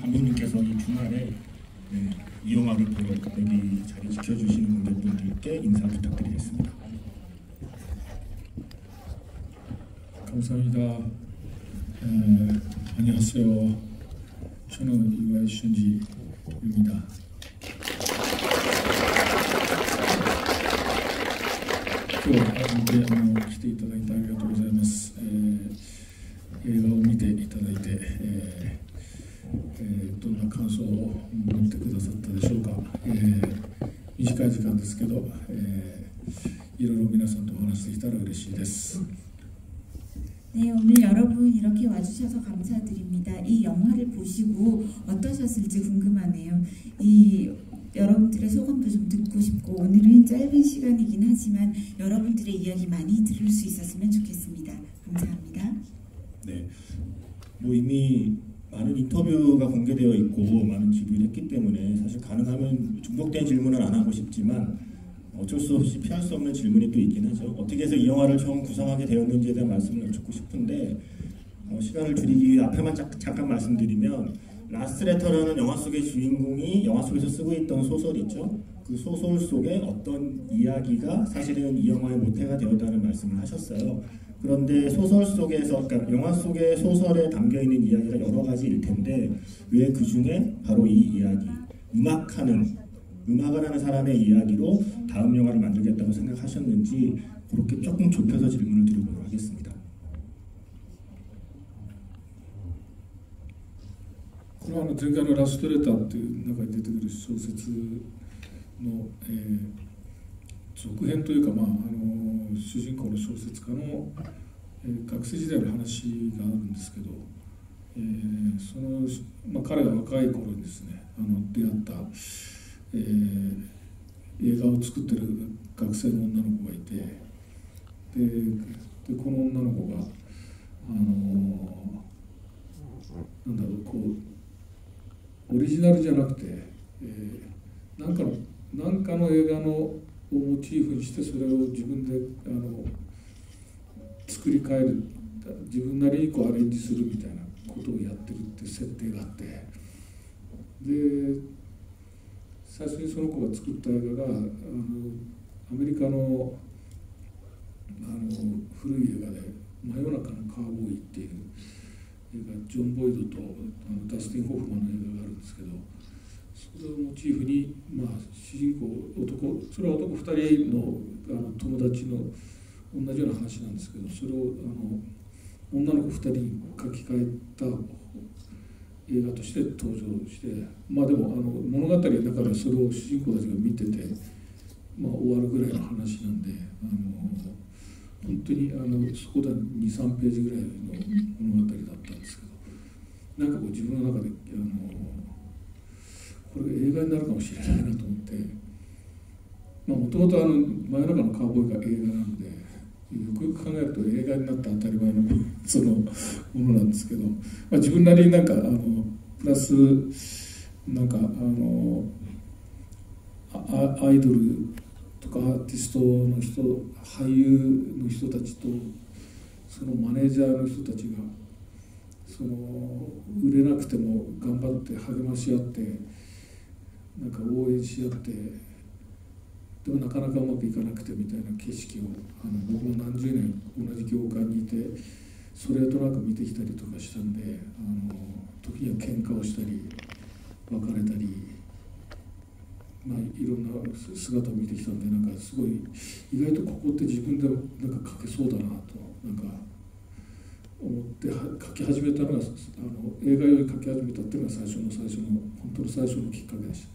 감독님께서 이 주말에 이 영화를 보러 여기 자리 지켜주시는 관객분들께 인사 부탁드리겠습니다. 감사합니다. 안녕하세요. 저는 이와이 슌지입니다.今日は来ていただいてありがとうございます。映画を見ていただいて、どんな感想を持ってくださったでしょうか。短い時間ですけど、いろいろ皆さんとお話できたら嬉しいです。 네, 오늘 여러분 이렇게 와주셔서 감사드립니다. 이 영화를 보시고 어떠셨을지 궁금하네요. 여러분들의 소감도 좀 듣고 싶고 오늘은 짧은 시간이긴 하지만 여러분들의 이야기 많이 들을 수 있었으면 좋겠습니다. 감사합니다. 네, 뭐 이미 많은 인터뷰가 공개되어 있고 많은 질문을 했기 때문에 사실 가능하면 중복된 질문은 안 하고 싶지만 어쩔 수 없이 피할 수 없는 질문이 또 있긴 하죠. 어떻게 해서 이 영화를 처음 구성하게 되었는지에 대한 말씀을 여쭙고 싶은데 시간을 줄이기 위해 앞에만 잠깐 말씀드리면 라스트 레터라는 영화 속의 주인공이 영화 속에서 쓰고 있던 소설 있죠. 그 소설 속에 어떤 이야기가 사실은 이 영화의 모태가 되었다는 말씀을 하셨어요. 그런데 소설 속에서, 그러니까 영화 속의 소설에 담겨있는 이야기가 여러 가지일 텐데 왜 그 중에 바로 이 이야기, 음악을 하는 사람의 이야기로 다음 영화를 만들겠다고 생각하셨는지 그렇게 조금 좁혀서 질문을 드리도록 하겠습니다. これは前回のラストレターっていう中に出てくる小説の、続編というか、主人公の小説家の、学生時代の話があるんですけど、彼が若い頃にですね出会った、映画を作ってる学生の女の子がいて、でこの女の子がなんだろう、こうオリジナルじゃなくて、なんかの映画のをモチーフにしてそれを自分で作り変える、自分なりにこうアレンジするみたいなことをやってるって設定があって、で最初にその子が作った映画がアメリカの古い映画で「真夜中のカーボーイ」っていう映画、ジョン・ボイドとダスティン・ホフマンの映画があるんですけど、それをモチーフに、主人公それは男2人の友達の同じような話なんですけど、それを女の子2人に書き換えた映画として登場して、でも物語の中でそれを主人公たちが見てて、終わるぐらいの話なんで、本当にそこで2、3ページぐらいの物語だったんですけど、なんかこう自分の中でこれが映画になるかもしれないなと思って、もともと真夜中のカーボーイが映画なんで、よくよく考えると映画になった当たり前のそのものなんですけど、自分なりになんかプラスなんかアイドルとかアーティストの人、俳優の人たちとそのマネージャーの人たちが売れなくても頑張って励まし合って、なんか応援し合って、でもなかなかうまくいかなくてみたいな景色を僕も何十年同じ業界にいてそれとなく見てきたりとかしたんで、時には喧嘩をしたり別れたり、いろんな姿を見てきたんで、なんかすごい意外とここって自分でなんか書けそうだなとなんか思って書き始めたのが、映画より書き始めたっていうのが最初の本当の最初のきっかけでした。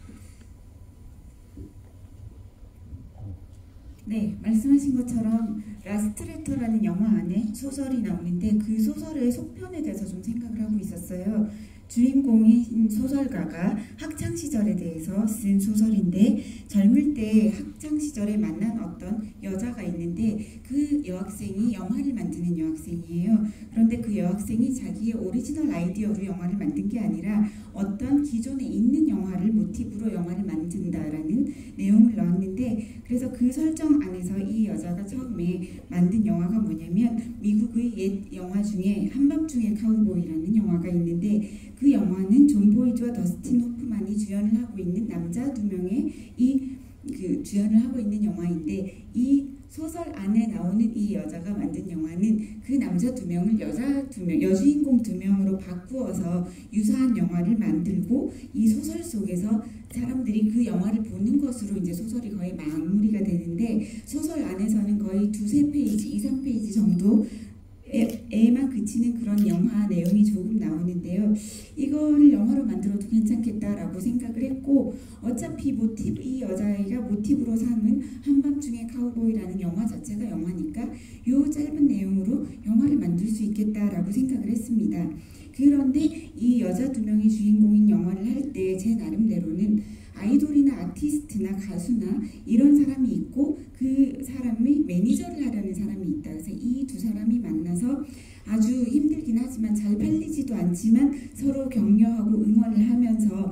네, 말씀하신 것처럼 라스트레터라는 영화 안에 소설이 나오는데 그 소설의 속편에 대해서 좀 생각을 하고 있었어요. 주인공 주인공인 소설가가 학창 시절에 대해서 쓴 소설인데, 젊을 때 학창 시절에 만난 어떤 여자가 있는데 그 여학생이 영화를 만드는 여학생이에요. 그런데 그 여학생이 자기의 오리지널 아이디어로 영화를 만든 게 아니라 어떤 기존에 있는 영화를 모티브로 영화를 만든다라는 내용을 넣었는데, 그래서 그 설정 안에서 이 여자가 처음에 만든 영화가 뭐냐면 미국의 옛 영화 중에 한밤중의 카우보이라는 영화가 있는데, 그 영화는 존 보이드와 더스틴 호프만이 주연을 하고 있는 남자 두 명의 그 주연을 하고 있는 영화인데, 이 소설 안에 나오는 이 여자가 만든 영화는 그 남자 두 명을 여주인공 두 명으로 바꾸어서 유사한 영화를 만들고, 이 소설 속에서 사람들이 그 영화를 보는 것으로 이제 소설이 거의 마무리가 되는데, 소설 안에서는 거의 2-3페이지, 2-3페이지 정도 에만 그치는 그런 영화 내용이 조금 나오는데요. 이거를 영화로 만들어도 괜찮겠다라고 생각을 했고, 어차피 이 여자아이가 모티브로 삼은 한밤중의 카우보이라는 영화 자체가 영화니까 요 짧은 내용으로 영화를 만들 수 있겠다라고 생각을 했습니다. 그런데 이 여자 두 명이 주인공인 영화를 할 때 제 나름대로는 아이돌이나 아티스트나 가수나 이런 사람이 있고 그 사람의 매니저를 하려는 사람이 있다. 그래서 이 두 사람이 만나서 아주 힘들긴 하지만 잘 팔리지도 않지만 서로 격려하고 응원을 하면서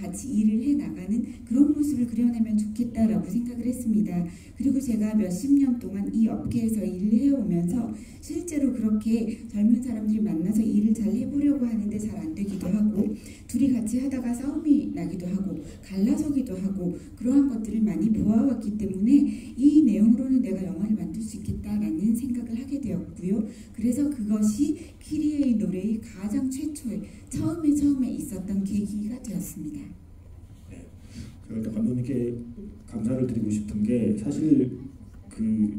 같이 일을 해나가는 그런 모습을 그려내면 좋겠다라고 생각을 했습니다. 그리고 제가 몇십 년 동안 이 업계에서 일을 해오면서 실제로 그렇게 젊은 사람들이 만나서 일을 잘 해보려고 하는데 잘 안 되기도 하고, 둘이 같이 하다가 싸움이 나기도 하고 갈라서기도 하고, 그러한 것들을 많이 보아왔기 때문에 이 내용으로는 내가 영화를 만들 수 있겠다라는 생각을 하게 되었고요. 그래서 그것이 키리에의 노래의 가장 최초의 처음에 있었던 계기가 되었습니다. 네, 그러니까 감독님께 감사를 드리고 싶은 게, 사실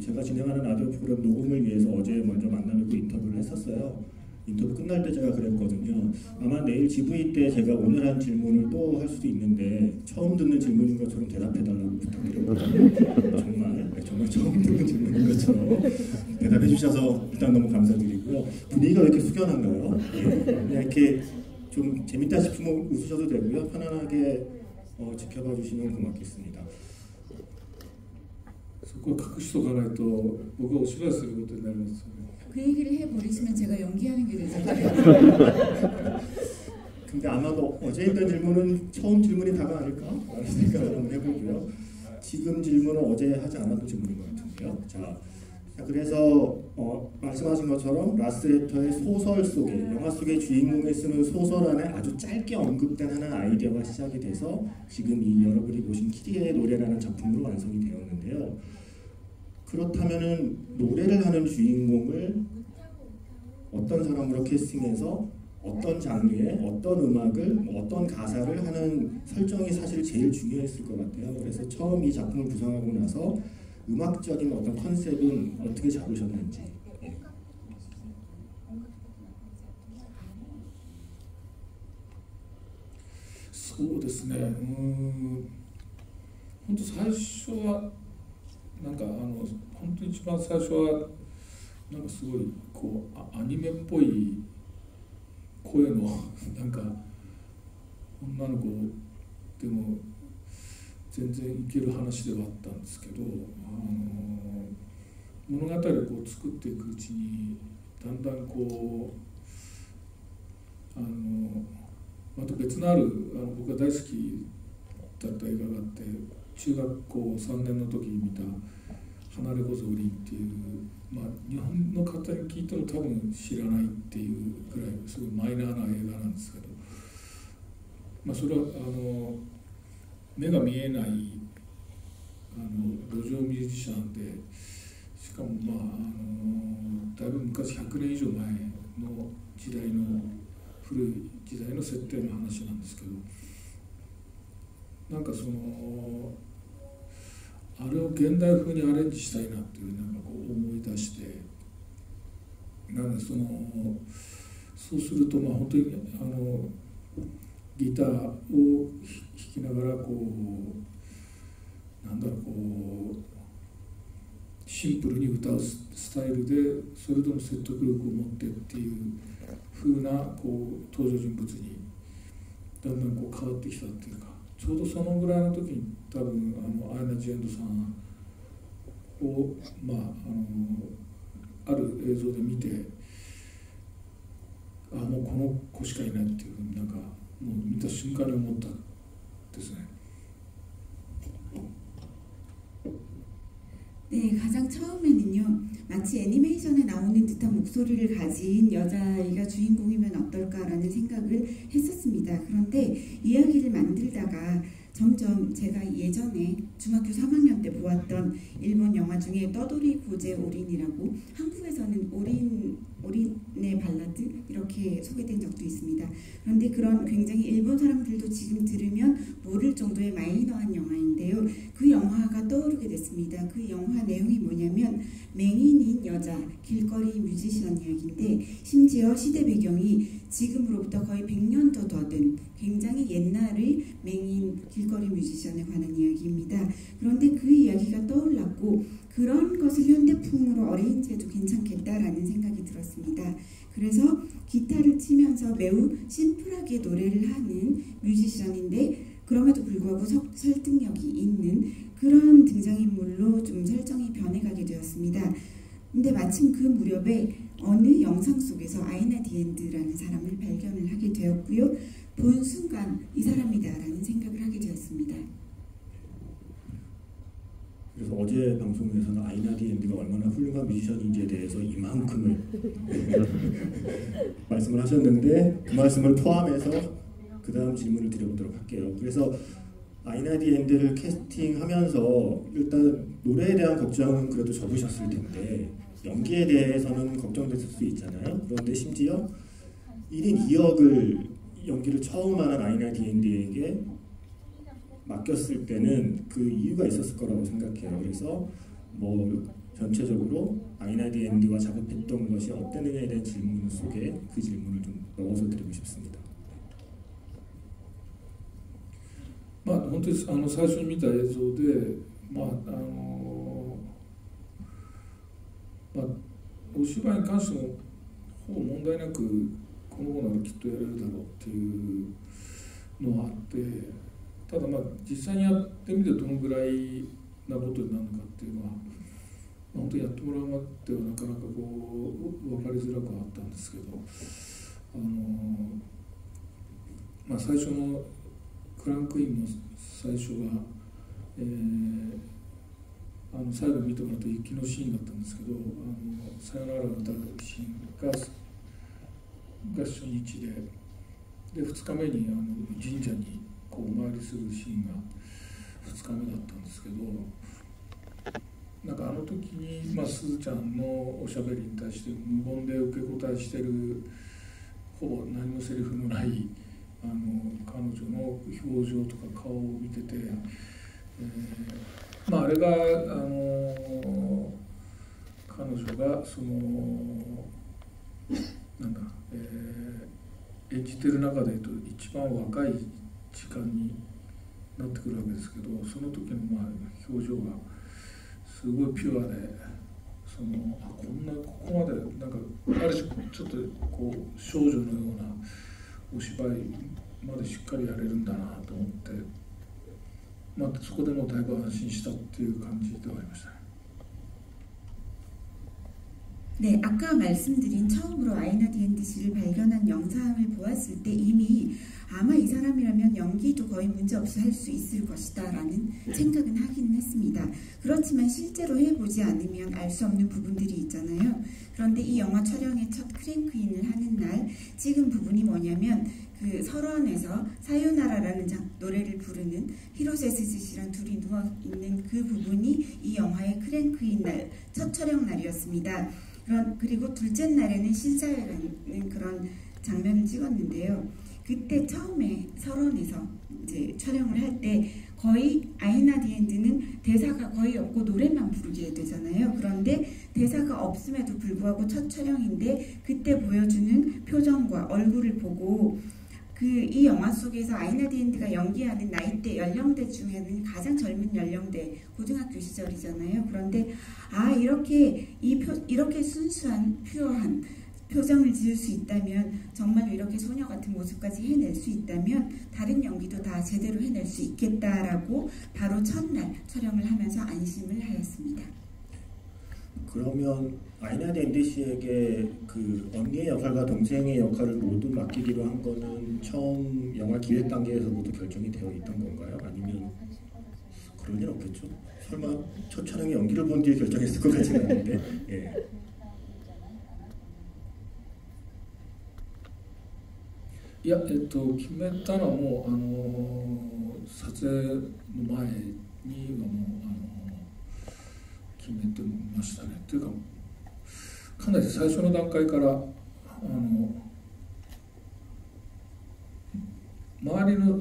제가 진행하는 라디오 프로그램 녹음을 위해서 어제 먼저 만나뵙고 인터뷰를 했었어요. 인터뷰 끝날 때 제가 그랬거든요. 아마 내일 GV 때 제가 오늘 한 질문을 또 할 수도 있는데 처음 듣는 질문인 것처럼 대답해달라고 부탁드렸거든요. 정말 처음 듣는 질문인 것처럼 대답해 주셔서 일단 너무 감사드리고요. 분위기가 왜 이렇게 숙연한가요? 예, 그냥 이렇게 좀 재밌다 싶으면 웃으셔도 되고요. 편안하게 지켜봐 주시면 고맙겠습니다. そこは隠しとかないと僕はお芝居することになりますよね。 그 얘기를 해버리시면 제가 연기하는 게 되잖아요. 근데 아마도 어제 했던 질문은 처음 질문이 다가 아닐까라는 생각을 한번 해보고요. 지금 질문은 어제 하지 않았던 질문인 것 같은데요. 자, 그래서 말씀하신 것처럼 라스트레터의 소설 속에, 영화 속의 주인공이 쓰는 소설 안에 아주 짧게 언급된 하나의 아이디어가 시작이 돼서 지금 이 여러분이 보신 키리에의 노래라는 작품으로 완성이 되었는데요. 그렇다면은 노래를 하는 주인공을 어떤 사람으로 캐스팅해서 어떤 장르의 어떤 음악을 어떤 가사를 하는 설정이 사실 제일 중요했을 것 같아요. 그래서 처음 이 작품을 구성하고 나서 음악적인 어떤 컨셉은 어떻게 잡으셨는지. 예. そうですね。本当最初はなんか本当に一番最初はなんかすごいこうアニメっぽい声のなんか女の子でも全然いける話ではあったんですけど、物語をこう作っていくうちにだんだんこうまた別のある僕が大好きだった映画があって、中学校3年の時に見た「離れ小僧り」っていう、日本の方に聞いても多分知らないっていうぐらいすごいマイナーな映画なんですけど、それは目が見えない路上ミュージシャンで、しかもだいぶ昔100年以上前の時代の古い時代の設定の話なんですけど、なんかあれを現代風にアレンジしたいなっていうなんかこう思い出して、なんでそうすると本当にギターを弾きながらこうなんだろう、こうシンプルに歌うスタイルでそれでも説得力を持ってっていう風なこう登場人物にだんだんこう変わってきたっていうか、ちょうどそのぐらいの時に多分アイナ・ジ・エンドさんを、ある映像で見て、もうこの子しかいないっていうふうになんかもう見た瞬間に思ったですね。 네, 가장 처음에는요, 마치 애니메이션에 나오는 듯한 목소리를 가진 여자아이가 주인공이면 어떨까라는 생각을 했었습니다. 그런데 이야기를 만들다가 점점 제가 예전에 중학교 3학년 때 보았던 일본 영화 중에 떠돌이 고제 오린이라고, 한국에서는 오린의 발라드 이렇게 소개된 적도 있습니다. 그런데 그런 굉장히 일본 사람들도 지금 들으면 모를 정도의 마이너한 영화인데요. 그 영화가 떠오르게 됐습니다. 그 영화 내용이 뭐냐면 맹인인 여자 길거리 뮤지션 이야기인데, 심지어 시대 배경이 지금으로부터 거의 100년도 더 된 굉장히 옛날의 맹인 길거리 뮤지션에 관한 이야기입니다. 그런데 그 이야기가 떠올랐고, 그런 것을 현대풍으로 어레인지해도 괜찮겠다라는 생각이 들었습니다. 그래서 기타를 치면서 매우 심플하게 노래를 하는 뮤지션인데, 그럼에도 불구하고 설득력이 있는 그런 등장인물로 좀 설정이 변해가게 되었습니다. 근데 마침 그 무렵에 어느 영상 속에서 아이나 디엔드라는 사람을 발견을 하게 되었고요. 본 순간 이 사람이다라는 생각을 하게 되었습니다. 그래서 어제 방송에서는 아이나 디엔드가 얼마나 훌륭한 뮤지션인지에 대해서 이만큼을 말씀을 하셨는데, 그 말씀을 포함해서 그 다음 질문을 드려보도록 할게요. 그래서 아이나 디엔드를 캐스팅하면서 일단 노래에 대한 걱정은 그래도 접으셨을 텐데 연기에 대해서는 걱정됐을 수 있잖아요. 그런데 심지어 1인 2역을 연기를 처음 하는 아이나 디엔드에게 맡겼을 때는 그 이유가 있었을 거라고 생각해요. 그래서 뭐 전체적으로 아이나 디엔드와 작업했던 것이 어땠느냐에 대한 질문 속에 그 질문을 좀 넣어서 드리고 싶습니다. 本当に最初に見た映像で、お芝居に関してもほぼ問題なくこの子ならきっとやれるだろうっていうのはあって、ただ実際にやってみてどのぐらいなことになるのかっていうのは、本当にやってもらうまではなかなかこう分かりづらくはあったんですけど、最初のクランクインの最初が、最後見てもらった雪のシーンだったんですけど、さよならを歌うシーンが初日で、2日目に神社にこうお参りするシーンが2日目だったんですけど、なんかあの時に、すずちゃんのおしゃべりに対して無言で受け答えしてる、ほぼ何もセリフのない彼女の表情とか顔を見てて、あれが彼女がその演じてる中でいうと一番若い時間になってくるわけですけど、その時の表情がすごいピュアで、こんなここまでなんかある種ちょっとこう少女のようなお芝居までしっかりやれるんだなと思って、そこでもだいぶ安心したっていう感じではありましたね。 네, 아까 말씀드린 처음으로 아이나 디엔드 씨를 발견한 영상을 보았을 때 이미 아마 이 사람이라면 연기도 거의 문제없이 할 수 있을 것이다 라는 생각은 하기는 했습니다. 그렇지만 실제로 해보지 않으면 알 수 없는 부분들이 있잖아요. 그런데 이 영화 촬영의 첫 크랭크인을 하는 날 찍은 부분이 뭐냐면, 그 설원에서 사요나라라는 노래를 부르는 히로세 스즈 씨랑 둘이 누워있는 그 부분이 이 영화의 크랭크인 날, 첫 촬영 날이었습니다. 그리고 둘째 날에는 신사회라는 그런 장면을 찍었는데요. 그때 처음에 설원에서 이제 촬영을 할 때 거의 아이나 디엔드는 대사가 거의 없고 노래만 부르게 되잖아요. 그런데 대사가 없음에도 불구하고 첫 촬영인데 그때 보여주는 표정과 얼굴을 보고 이 영화 속에서 아이나 디엔드가 연기하는 나이대 연령대 중에는 가장 젊은 연령대 고등학교 시절이잖아요. 그런데 이렇게 순수한 퓨어한 표정을 지을 수 있다면, 정말 이렇게 소녀 같은 모습까지 해낼 수 있다면 다른 연기도 다 제대로 해낼 수 있겠다라고 바로 첫날 촬영을 하면서 안심을 하였습니다. 그러면 아이나드 앤디 씨에게 그 언니의 역할과 동생의 역할을 모두 맡기기로 한 거는 처음 영화 기획 단계에서부터 결정이 되어 있던 건가요? 아니면 그럴 일 없겠죠? 설마 첫 촬영에 연기를 본 뒤에 결정했을 것 같지는 않은데. 예. いや、決めたのはもう撮影の前にはもう決めてましたね。というかかなり最初の段階から周りの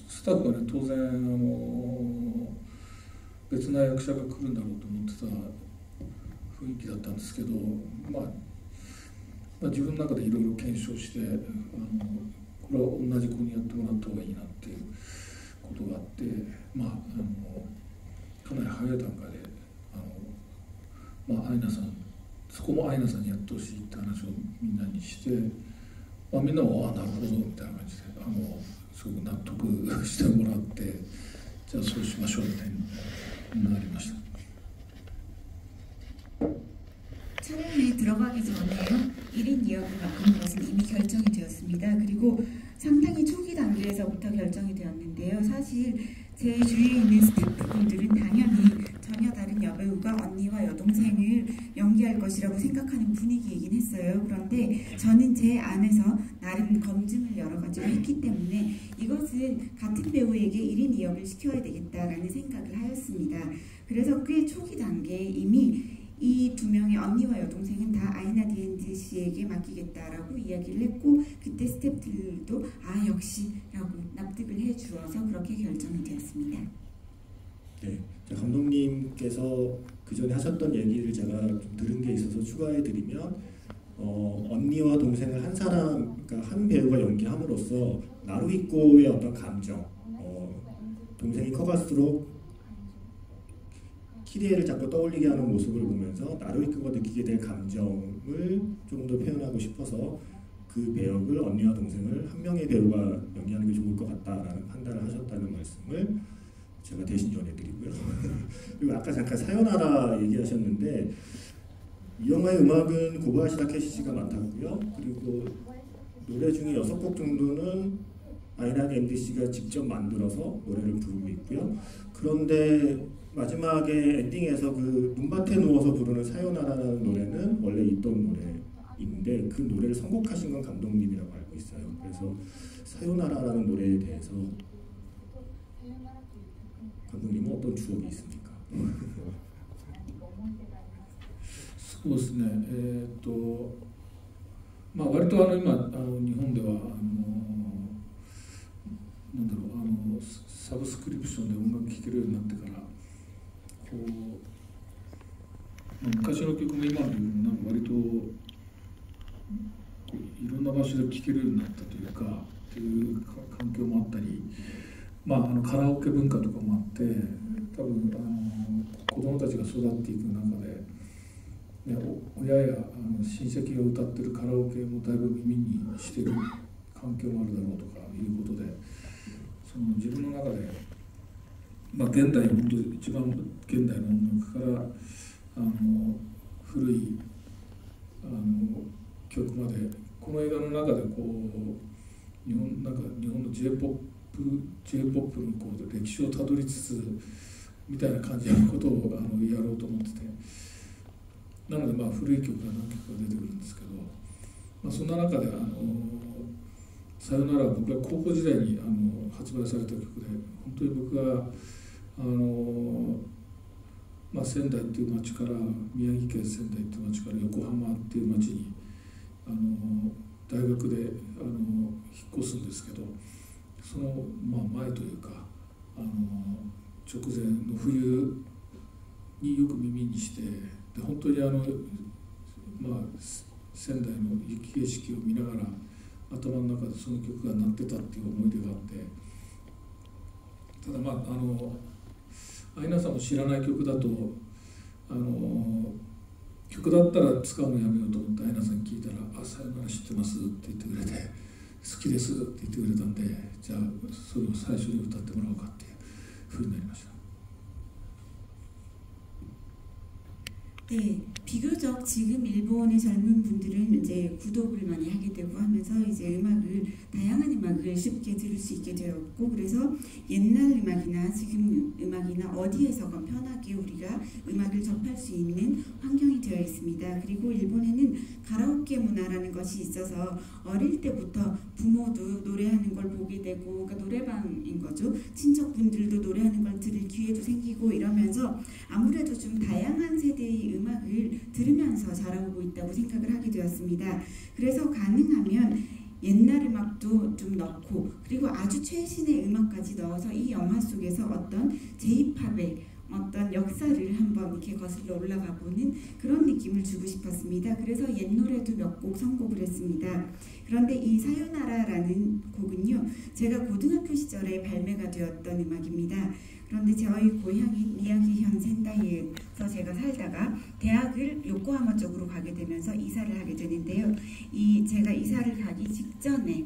スタッフがね、当然別な役者が来るんだろうと思ってた雰囲気だったんですけど、まあ自分の中でいろいろ検証してこれは同じ子にやってもらった方がいいなっていうことがあって、かなり早い段階でアイナさん、そこもアイナさんにやってほしいって話をみんなにして、みんなもなるほどみたいな感じですごく納得してもらって、じゃあそうしましょうみたいになりました。 촬영에 들어가기 전에요, 1인 2역을 맡은 것은 이미 결정이 되었습니다. 그리고 상당히 초기 단계에서부터 결정이 되었는데요. 사실 제 주위에 있는 스태프분들은 당연히 전혀 다른 여배우가 언니와 여동생을 연기할 것이라고 생각하는 분위기이긴 했어요. 그런데 저는 제 안에서 나름 검증을 여러 가지로 했기 때문에 이것은 같은 배우에게 1인 2역을 시켜야 되겠다라는 생각을 하였습니다. 그래서 꽤 초기 단계에 이미 이 두 명의 언니와 여동생은 다 아이나드 앤디 씨에게 맡기겠다라고 이야기를 했고, 그때 스태프들도 역시라고 납득을 해주어서 그렇게 결정이 되었습니다. 네, 감독님께서 그 전에 하셨던 얘기를 제가 좀 들은 게 있어서 추가해드리면, 언니와 동생을 한 사람, 그러니까 한 배우가 연기함으로써 나루히코의 어떤 감정, 동생이 커갈수록 키리에를 자꾸 떠올리게 하는 모습을 보면서 나루히코가 느끼게 될 감정을 조금 더 표현하고 싶어서 그 배역을 언니와 동생을 한 명의 배우가 연기하는 게 좋을 것 같다라는 판단을 하셨다는 말씀을 제가 대신 전해드리고요. 그리고 아까 잠깐 사요나라 얘기하셨는데, 이 영화의 음악은 고바야시 타케시가 맡았고요. 그리고 노래 중에 6곡 정도는 아이나드 앤디 씨가 직접 만들어서 노래를 부르고 있고요. 그런데 마지막에 엔딩에서 그 눈밭에 누워서 부르는 사요나라라는 노래는 원래 있던 노래인데 그 노래를 선곡하신 건 감독님이라고 알고 있어요. 그래서 사요나라라는 노래에 대해서 감독님은 어떤 추억이 있습니까? そうですね。割と今日本ではなんだろう、サブスクリプションで音楽聴けるようになってから、昔の曲も今の曲もなんか割といろんな場所で聴けるようになったというかっていう環境もあったり、カラオケ文化とかもあって、多分子供たちが育っていく中で、親や親戚が歌ってるカラオケもだいぶ耳にしてる環境もあるだろうとかいうことで、その自分の中で、現代本当一番現代の音楽から古い曲まで、この映画の中で日本の J-POP の歴史をたどりつつみたいな感じのことをやろうと思ってて、なので古い曲が何曲か出てくるんですけど、そんな中でさよならは僕は高校時代に発売された曲で、本当に僕が仙台っていう町から宮城県仙台っていう町から横浜っていう町に大学で引っ越すんですけど、その前というか直前の冬によく耳にして、で本当に仙台の雪景色を見ながら頭の中でその曲が鳴ってたっていう思い出があって、ただアイナさんも知らない曲だと曲だったら使うのやめようと思ってアイナさんに聞いたら「あ、さよなら知ってます」って言ってくれて「好きです」って言ってくれたんで、じゃあそれを最初に歌ってもらおうかっていうふうになりました。 네, 비교적 지금 일본의 젊은 분들은 이제 구독을 많이 하게 되고 하면서 이제 음악을 다양한 음악을 쉽게 들을 수 있게 되었고, 그래서 옛날 음악이나 지금 음악이나 어디에서건 편하게 우리가 음악을 접할 수 있는 환경이 되어 있습니다. 그리고 일본에는 가라오케 문화라는 것이 있어서 어릴 때부터 부모도 노래하는 걸 보게 되고, 그러니까 노래방인 거죠. 친척분들도 노래하는 걸 들을 기회도 생기고 이러면서 아무래도 좀 다양한 세대의 음악을 들으면서 자라오고 있다고 생각을 하게 되었습니다. 그래서 가능하면 옛날 음악도 좀 넣고, 그리고 아주 최신의 음악까지 넣어서 이 영화 속에서 어떤 J-팝의 어떤 역사를 한번 이렇게 거슬러 올라가 보는 그런 느낌을 주고 싶었습니다. 그래서 옛 노래도 몇 곡 선곡을 했습니다. 그런데 이 사요나라라는 곡은요, 제가 고등학교 시절에 발매가 되었던 음악입니다. 그런데 저희 고향인 미야기현 센다이에서 제가 살다가 대학을 요코하마 쪽으로 가게 되면서 이사를 하게 되는데요. 제가 이사를 가기 직전에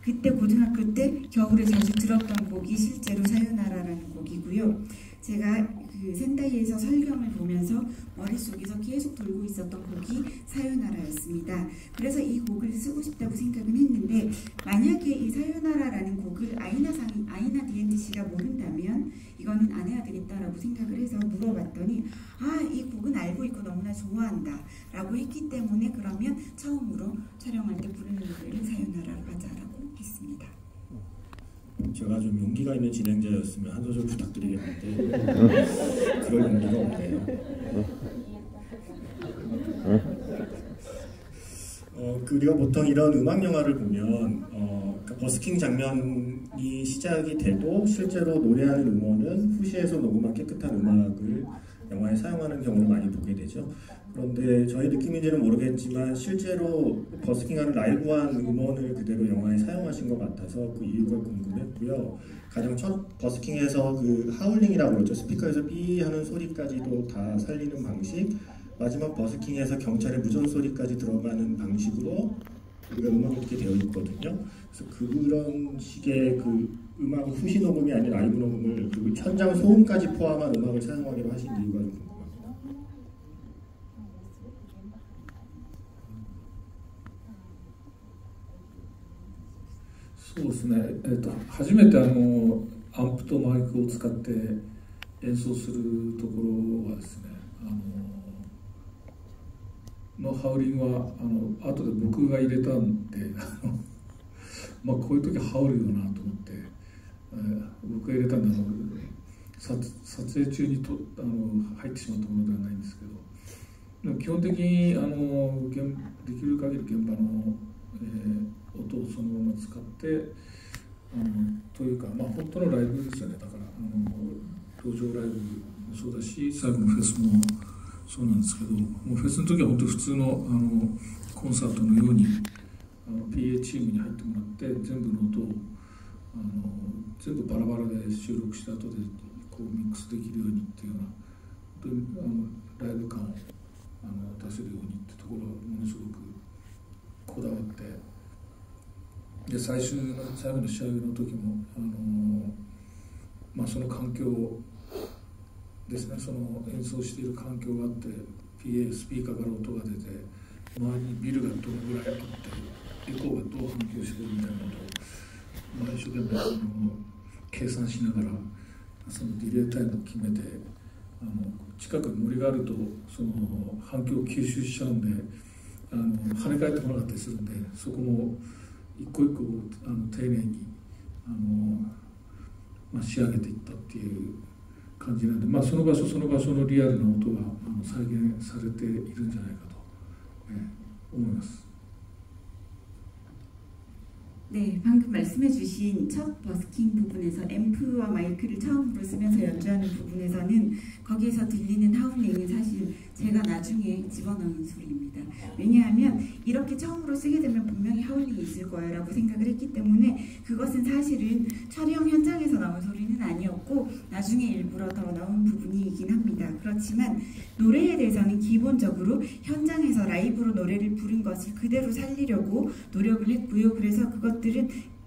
그때 고등학교 때 겨울에 자주 들었던 곡이 실제로 사요나라라는 곡이고요. 제가 그 센다이에서 설경을 보면서 머릿속에서 계속 돌고 있었던 곡이 사요나라였습니다. 그래서 이 곡을 쓰고 싶다고 생각은 했는데, 만약에 이 사요나라라는 곡을 아이나 디엔드 씨가 모른다면 이거는 안 해야 되겠다라고 생각을 해서 물어봤더니 이 곡은 알고 있고 너무나 좋아한다 라고 했기 때문에 그러면 처음으로 촬영할 때 부르는 노래를 사요나라로 하자라고 했습니다. 제가 좀 용기가 있는 진행자였으면 한 소절 부탁드리겠는데 그럴 용기가 없네요. 우리가 보통 이런 음악 영화를 보면 그러니까 버스킹 장면이 시작이 돼도 실제로 노래하는 음원은 후시에서 녹음한 깨끗한 음악을 영화에 사용하는 경우를 많이 보게 되죠. 그런데 저희 느낌인지는 모르겠지만 실제로 버스킹하는 라이브한 음원을 그대로 영화에 사용하신 것 같아서 그 이유가 궁금했고요. 가장 첫 버스킹에서 그 하울링이라고 그러죠. 스피커에서 삐 하는 소리까지도 다 살리는 방식, 마지막 버스킹에서 경찰의 무전 소리까지 들어가는 방식으로 우리가 음악을 듣게 되어 있거든요. 그래서 그런 식의 그 음악 후시 녹음이 아닌 라이브 녹음을, 그리고 현장 소음까지 포함한 음악을 사용하기로 하신 이유가 좀 궁금합니다. そうですね、初めてアンプとマイクを使って演奏するところはですね、のハウリングは後で僕が入れたんでまあこういう時ハウるよなと思って、僕が入れたんで撮影中に入ってしまったものではないんですけど、でも基本的にできる限り現場の、音をそのまま使ってというか、まあ本当のライブですよね。だから路上ライブもそうだし、最後のフェスもそうなんですけど、もうフェスの時は本当に普通のコンサートのようにPA チームに入ってもらって全部の音を全部バラバラで収録した後でこうミックスできるようにっていうような、本当にライブ感を出せるようにってところをものすごくこだわって、で最後の仕上げの時もまあその環境ですね、その演奏している環境があって PA スピーカーから音が出て周りにビルがどのぐらいあってエコーがどう反響してるみたいなことを、一生懸命計算しながらそのディレイタイムを決めて、近くに森があるとその反響を吸収しちゃうんで跳ね返ってこなかったりするんで、そこも一個一個丁寧に仕上げていったっていう感じなんで、その場所その場所のリアルな音が再現されているんじゃないかと、思います。 네, 방금 말씀해주신 첫 버스킹 부분에서 앰프와 마이크를 처음으로 쓰면서 연주하는 부분에서는 거기에서 들리는 하울링은 사실 제가 나중에 집어넣은 소리입니다. 왜냐하면 이렇게 처음으로 쓰게 되면 분명히 하울링이 있을 거야라고 생각을 했기 때문에 그것은 사실은 촬영 현장에서 나온 소리는 아니었고 나중에 일부러 더 넣은 부분이긴 합니다. 그렇지만 노래에 대해서는 기본적으로 현장에서 라이브로 노래를 부른 것을 그대로 살리려고 노력을 했고요. 그래서 그것들은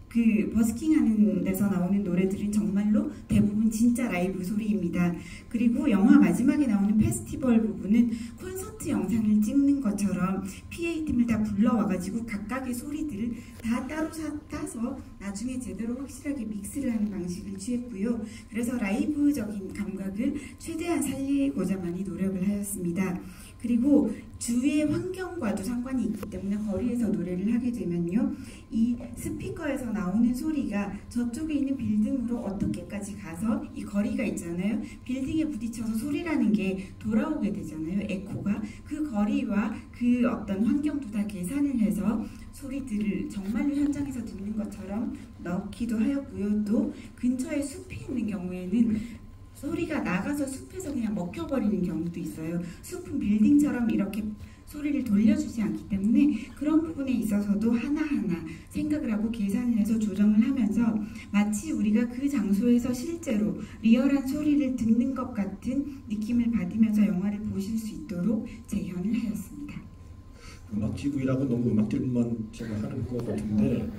그 버스킹하는 데서 나오는 노래들은 정말로 대부분 진짜 라이브 소리입니다. 그리고 영화 마지막에 나오는 페스티벌 부분은 콘서트 영상을 찍는 것처럼 PA팀을 다 불러와가지고 각각의 소리들을 다 따로 따서 나중에 제대로 확실하게 믹스를 하는 방식을 취했고요. 그래서 라이브적인 감각을 최대한 살리고자 많이 노력을 하였습니다. 그리고 주위의 환경과도 상관이 있기 때문에 거리에서 노래를 하게 되면요, 이 스피커에서 나오는 소리가 저쪽에 있는 빌딩으로 어떻게까지 가서 이 거리가 있잖아요. 빌딩에 부딪혀서 소리라는 게 돌아오게 되잖아요. 에코가. 그 거리와 그 어떤 환경도 다 계산을 해서 소리들을 정말로 현장에서 듣는 것처럼 넣기도 하였고요. 또 근처에 숲이 있는 경우에는 소리가 나가서 숲에서 그냥 먹혀버리는 경우도 있어요. 숲은 빌딩처럼 이렇게 소리를 돌려주지 않기 때문에 그런 부분에 있어서도 하나하나 생각을 하고 계산을 해서 조정을 하면서 마치 우리가 그 장소에서 실제로 리얼한 소리를 듣는 것 같은 느낌을 받으면서 영화를 보실 수 있도록 재현을 하였습니다. 음악 지구이라고 너무 음악들만 제가 하는 것 같은데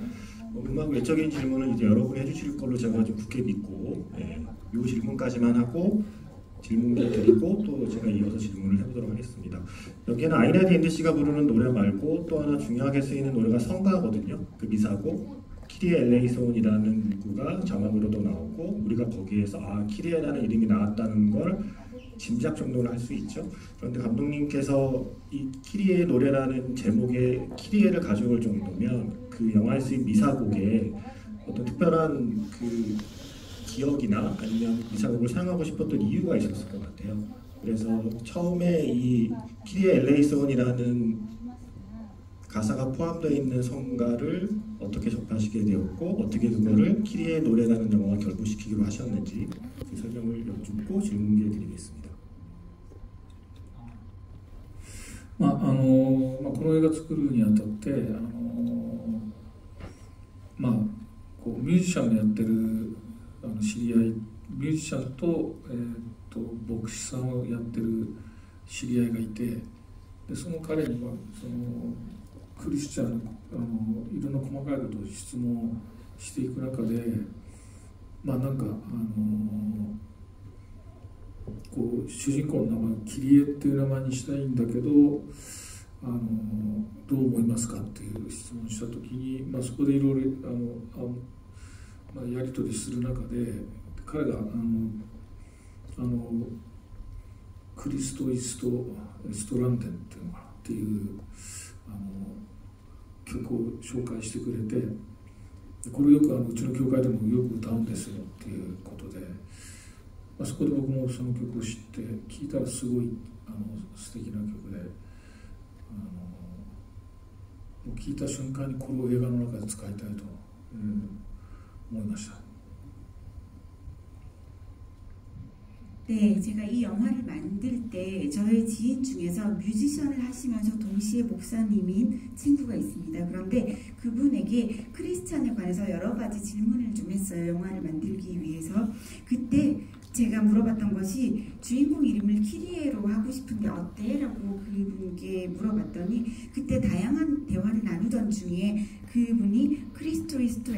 음악 외적인 질문은 이제 여러분이 해주실 걸로 제가 좀 굳게 믿고 이 질문까지만 하고 질문을 드리고 또 제가 이어서 질문을 해보도록 하겠습니다. 여기에는 아이레디 앤드씨가 부르는 노래 말고 또 하나 중요하게 쓰이는 노래가 성가거든요. 그 미사고 키리에 엘레이손이라는 문구가 자막으로도 나오고 우리가 거기에서 키리에라는 이름이 나왔다는 걸 짐작 정도는 할 수 있죠. 그런데 감독님께서 이 키리에 노래라는 제목에 키리에를 가져올 정도면 그 영화에 쓰인 미사곡에 어떤 특별한 그 기억이나 아니면 미사곡을 사용하고 싶었던 이유가 있었을 것 같아요. 그래서 처음에 이 키리에 엘레이손이라는 가사가 포함되어 있는 성가를 어떻게 접하시게 되었고 어떻게 그거를 키리의 노래라는 영화와 결부시키기로 하셨는지 그 설명을 여쭙고 질문 기회 드리겠습니다. この映画作るにあたってこうミュージシャンのやってる知り合いミュージシャンと、牧師さんをやってる知り合いがいてでその彼にはそのクリスチャンのいろんな細かいことを質問していく中でこう主人公の名前をキリエっていう名前にしたいんだけどどう思いますかっていう質問をした時に、そこでいろいろやり取りする中で彼がクリスト・イストランデンっていう曲を紹介してくれてこれよくうちの教会でもよく歌うんですよっていうことで。そこで僕もその曲を知って聴いたらすごい素敵な曲で聴いた瞬間にこれを映画の中で使いたいと、思いました。 네, 제가 이 영화를 만들 때 저의 지인 중에서 뮤지션을 하시면서 동시에 목사님인 친구가 있습니다. 그런데 그분에게 크리스찬에 관해서 여러 가지 질문을 좀 했어요. 영화를 만들기 위해서. 그때 제가 물어봤던 것이 주인공 이름을 키리에로 하고 싶은데 어때? 라고 그분께 물어봤더니 그때 다양한 대화를 나누던 중에 그분이 크리스토이스토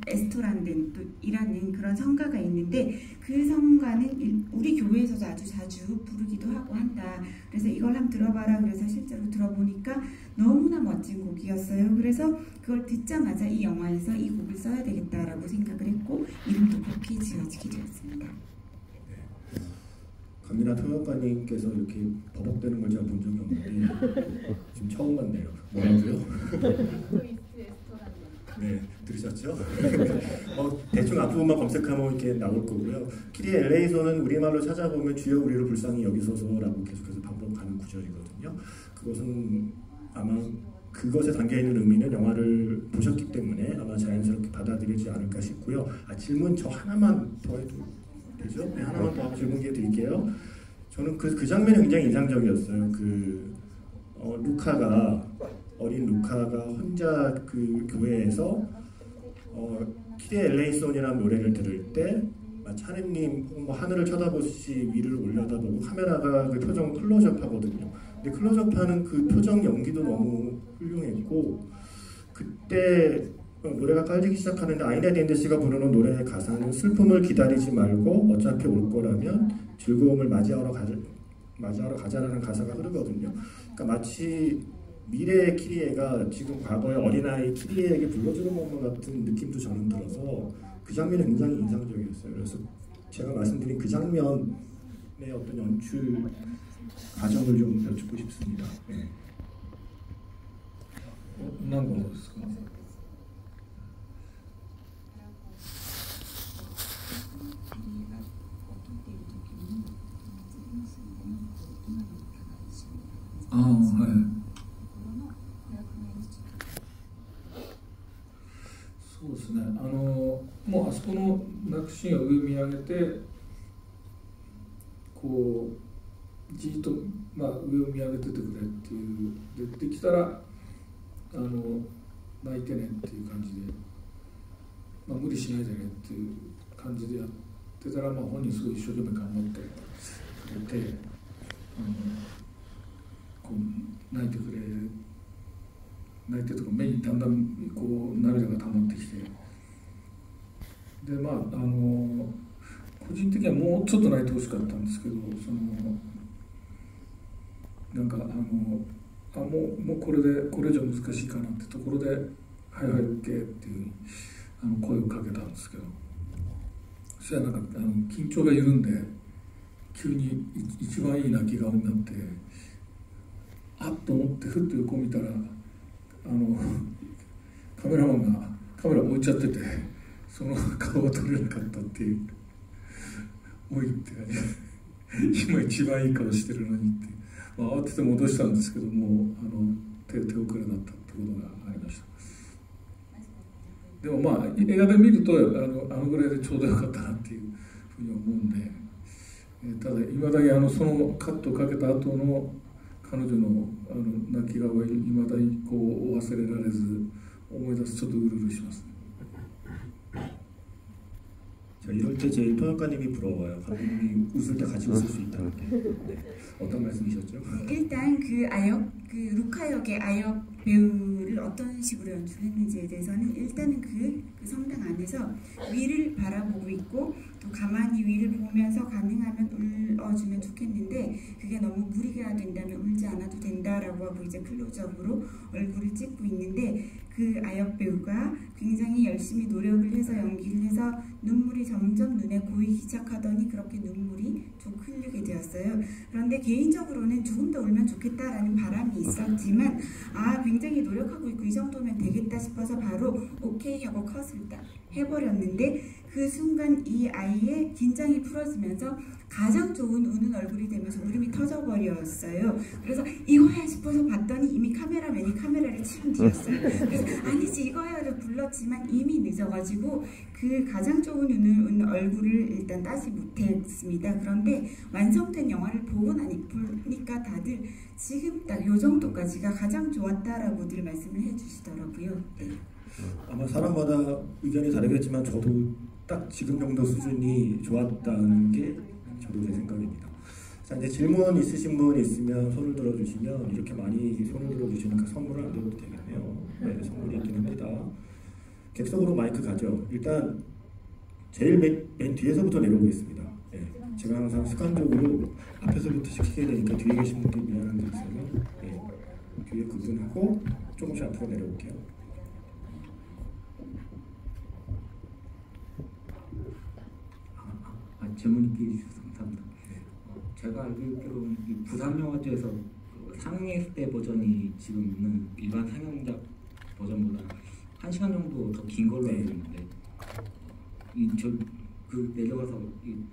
에스토란덴이라는 그런 성가가 있는데 그 성가는 우리 교회에서도 아주 자주 부르기도 하고 한다. 그래서 이걸 한번 들어봐라. 그래서 실제로 들어보니까 너무나 멋진 곡이었어요. 그래서 그걸 듣자마자 이 영화에서 이 곡을 써야 되겠다라고 생각을 했고 이름도 그렇게 지어지게 되었습니다. 강민아 통역관님께서 이렇게 버벅대는 걸 제가 본 적이 없는데 지금 처음 봤네요. 뭐라고요? 네, 들으셨죠? 대충 앞부분만 검색하면 이렇게 나올 거고요. 키리에 엘레이손은 우리말로 찾아보면 주여 우리를 불쌍히 여기소서라고 계속해서 반복하는 구절이거든요. 그것은 아마 그것에 담겨있는 의미는 영화를 보셨기 때문에 아마 되지 않을까 싶고요. 질문 저 하나만 더 해도 되죠? 네, 하나만 더 질문 기회 드릴게요. 저는 그 장면이 굉장히 인상적이었어요. 루카가 어린 루카가 혼자 그 교회에서 키리에 엘레이손이라는 노래를 들을 때 마치 하느님 뭐 하늘을 쳐다보듯이 위를 올려다보고 카메라가 그 표정을 클로즈업하거든요. 근데 클로즈업하는 그 표정 연기도 너무 훌륭했고 그때 노래가 깔리기 시작하는데 아이나 딘드 씨가 부르는 노래의 가사는 슬픔을 기다리지 말고 어차피 올 거라면 즐거움을 맞이하러 가자라는 가사가 흐르거든요. 그러니까 마치 미래의 키리에가 지금 과거의 어린아이 키리에에게 불러주는 것만 같은 느낌도 저는 들어서 그 장면이 굉장히 인상적이었어요. 그래서 제가 말씀드린 그 장면의 어떤 연출 과정을 좀 여쭙고 싶습니다. 네. 何個ですか? 네. そうですね。もうあそこの泣くシーンを上見上げて、こうじっと上を見上げててくれっていうできたら泣いてねっていう感じで、無理しないでねっていう感じでやってたら、本人すごい一生懸命頑張ってくれて、こう泣いてくれ、泣いてとか目にだんだんこう涙が溜まってきて、で個人的にはもうちょっと泣いてほしかったんですけど、なんかもうこれ以上難しいかなってところで「はいはい OK」っていう声をかけたんですけど、そしたらなんか緊張が緩んで急に一番いい泣き顔になって、あっと思ってふっと横見たらカメラマンがカメラ置いちゃってて、その顔が撮れなかったっていう。おいって今一番いい顔してるのにって、慌てて戻したんですけども、手遅れだったってことがありました。でも映画で見るとあのぐらいでちょうどよかったなっていうふうに思うんで、ただいまだにそのカットをかけた後の彼女の泣き顔はいまだにこう忘れられず、思い出すとちょっとうるうるしますね。 이럴 때 제일 통역가님이 부러워요. 감독님이 웃을 때 같이 웃을 수 있다는 게. 네. 어떤 말씀이셨죠? 일단 그 루카 역의 아역 배우를 어떤 식으로 연출했는지에 대해서는 일단은 그 성당 안에서 위를 바라보고 있고 또 가만히 위를 보면서 가능하면 울어주면 좋겠는데 그게 너무 무리가 된다면 울지 않아도 된다라고 하고 이제 클로즈업으로 얼굴을 찍고 있는데 그 아역 배우가 굉장히 열심히 노력을 해서 연기를 해서 눈물이 점점 눈에 고이기 시작하더니 그렇게 눈물이 쭉 흘리게 되었어요. 그런데 개인적으로는 조금 더 울면 좋겠다라는 바람이 있었지만 굉장히 노력하고 있고 이 정도면 되겠다 싶어서 바로 오케이 하고 컷을 딱 해버렸는데 그 순간 이 아이의 긴장이 풀어지면서 가장 좋은 우는 얼굴이 되면서 울음이 터져버렸어요. 그래서 이거야 싶어서 봤더니 이미 카메라맨이 카메라를 치운 뒤였어요. 그래서 아니지 이거야를 불렀지만 이미 늦어가지고 그 가장 좋은 우는 얼굴을 일단 따지 못했습니다. 그런데 완성된 영화를 보고 보니까 다들 지금 딱 요 정도까지가 가장 좋았다라고들 말씀을 해주시더라고요. 네. 아마 사람마다 의견이 다르겠지만 저도 딱 지금 정도 수준이 좋았다는 게 저도 제 생각입니다. 자, 이제 질문 있으신 분 있으면 손을 들어주시면 이렇게 많이 손을 들어주시니까 선물을 안 드려도 되겠네요. 네, 선물이 있긴 합니다. 객석으로 마이크 가죠. 일단 제일 맨 뒤에서부터 내려오겠습니다. 네, 제가 항상 습관적으로 앞에서부터 시키게 되니까 뒤에 계신 분들 미안한 게 있어요. 네, 뒤에 그분하고 조금씩 앞으로 내려올게요. 질문 있게 해주셔서 감사합니다. 제가 알기로는 부산영화제에서 상영했을 때 버전이 지금 있는 일반 상영작 버전보다 1시간 정도 더 긴 걸로 알고 있는데 내려가서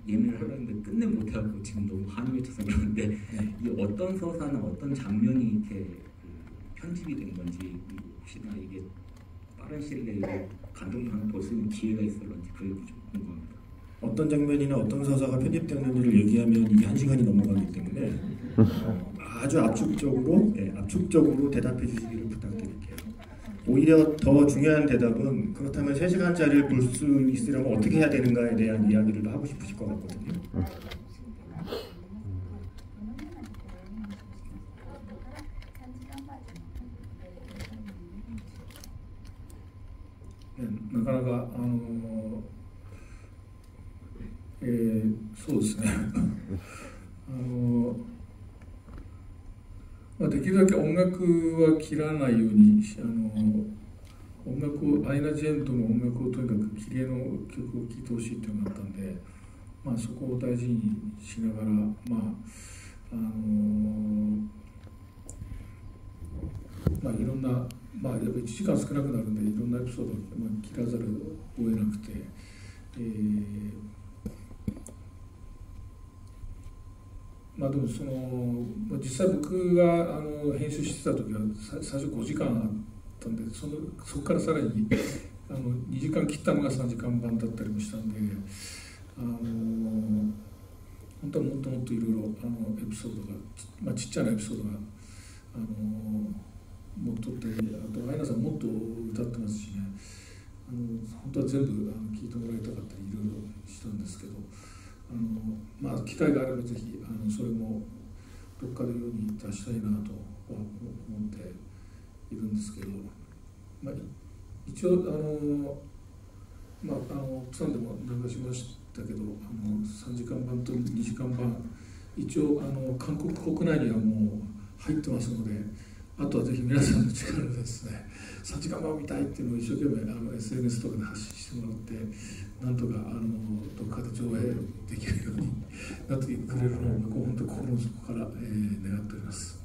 예매를 하려고 했는데 끝내 못해갖고 지금 너무 한이 맺혀서 그러는데 이 어떤 서사나 어떤 장면이 이렇게 편집이 된 건지 혹시나 이게 빠른 시일 내에 감독님한테 볼 수 있는 기회가 있을런지 그게 좀 궁금합니다. 어떤 장면이나 어떤 서사가 편집되는지를 얘기하면 이게 1시간이 넘어가기 때문에 아주 압축적으로 대답해 주시기를 부탁드릴게요. 오히려 더 중요한 대답은 그렇다면 3시간짜리를 볼 수 있으려면 어떻게 해야 되는가에 대한 이야기를 하고 싶으실 것 같거든요.なかなかそうですねできるだけ音楽は切らないように音楽アイナ・ジ・エンドの音楽をとにかく綺麗の曲を聴いてほしいっていうのがあったんで、そこを大事にしながらいろんなやっぱ1時間少なくなるんでいろんなエピソードを切らざるを得なくて、でも実際僕が編集してた時は最初5時間あったんでそこからさらに2時間切ったのが3時間版だったりもしたんで本当はもっともっといろいろエピソードが、ちっちゃなエピソードがもっとってあとアイナさんもっと歌ってますしね本当は全部聴いてもらいたかったりいろいろしたんですけど機会があればぜひそれもどっかで世に出したいなとは思っているんですけど、一応奥さんでも流しましたけど3時間版と2時間版一応韓国国内にはもう入ってますのであとはぜひ皆さんの力でですね3時間版を見たいっていうのを一生懸命SNS とかで発信してもらってなんとかどっかで上映できるようになってくれるのを本当に心の底から、願っております。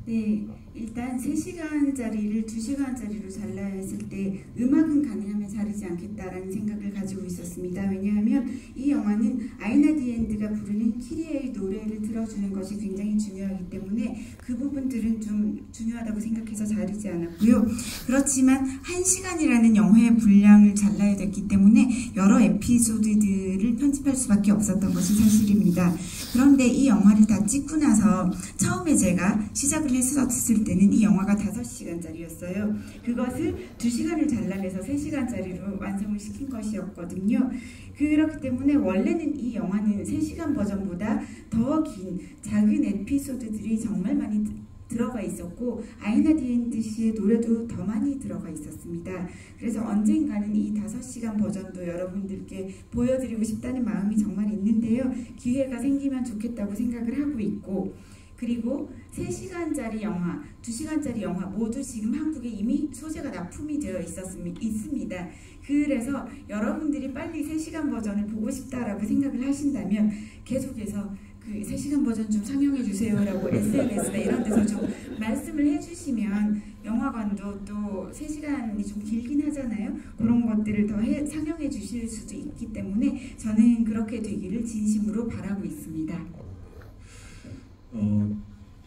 네, 일단 3시간짜리를 2시간짜리로 잘라야 했을 때 음악은 가능하면 자르지 않겠다라는 생각을 가지고 있었습니다. 왜냐하면 이 영화는 아이나 디엔드가 부르는 키리에의 노래를 들어주는 것이 굉장히 중요하기 때문에 그 부분들은 좀 중요하다고 생각해서 자르지 않았고요. 그렇지만 1시간이라는 영화의 분량을 잘라야 됐기 때문에 여러 에피소드들을 편집할 수밖에 없었던 것이 사실입니다. 그런데 이 영화를 다 찍고 나서 처음에 제가 시작을 했었을 때는 이 영화가 5시간짜리였어요. 그것을 2시간을 잘라내서 3시간짜리로 완성을 시킨 것이었거든요. 그렇기 때문에 원래는 이 영화는 3시간 버전보다 더 긴 작은 에피소드들이 정말 많이 들어가 있었고 아이나 디엔드 씨의 노래도 더 많이 들어가 있었습니다. 그래서 언젠가는 이 5시간 버전도 여러분들께 보여드리고 싶다는 마음이 정말 있는데요. 기회가 생기면 좋겠다고 생각을 하고 있고 그리고 3시간짜리 영화, 2시간짜리 영화 모두 지금 한국에 이미 소재가 납품이 되어 있습니다. 그래서 여러분들이 빨리 3시간 버전을 보고 싶다라고 생각을 하신다면 계속해서 그 3시간 버전 좀 상영해 주세요라고 SNS나 이런 데서 좀 말씀을 해주시면 영화관도 또 3시간이 좀 길긴 하잖아요. 그런 것들을 더 상영해 주실 수도 있기 때문에 저는 그렇게 되기를 진심으로 바라고 있습니다.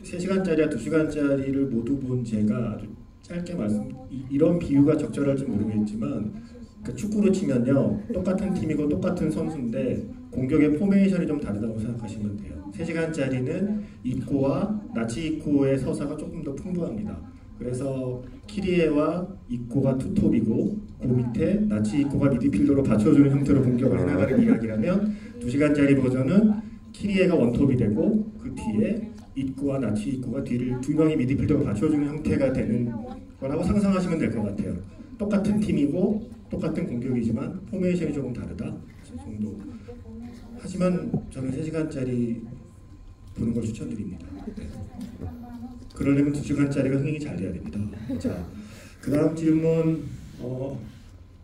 3시간짜리와 2시간짜리를 모두 본 제가 아주 짧게 이런 비유가 적절할지 모르겠지만 그러니까 축구로 치면요 똑같은 팀이고 똑같은 선수인데 공격의 포메이션이 좀 다르다고 생각하시면 돼요. 3시간짜리는 이코와 나치 이코의 서사가 조금 더 풍부합니다. 그래서 키리에와 이코가 투톱이고 그 밑에 나치 이코가 미드필더로 받쳐주는 형태로 공격을 해나가는 이야기라면 2시간짜리 버전은 키리에가 원톱이 되고 그 뒤에 이코와 나치 이코가 뒤를 두 명이 미드필더로 받쳐주는 형태가 되는 거라고 상상하시면 될 것 같아요. 똑같은 팀이고 똑같은 공격이지만 포메이션이 조금 다르다 정도. 하지만 저는 3시간짜리 보는 걸 추천드립니다. 그러려면 2시간짜리가 흥행이 잘 돼야 됩니다. 자, 그 다음 질문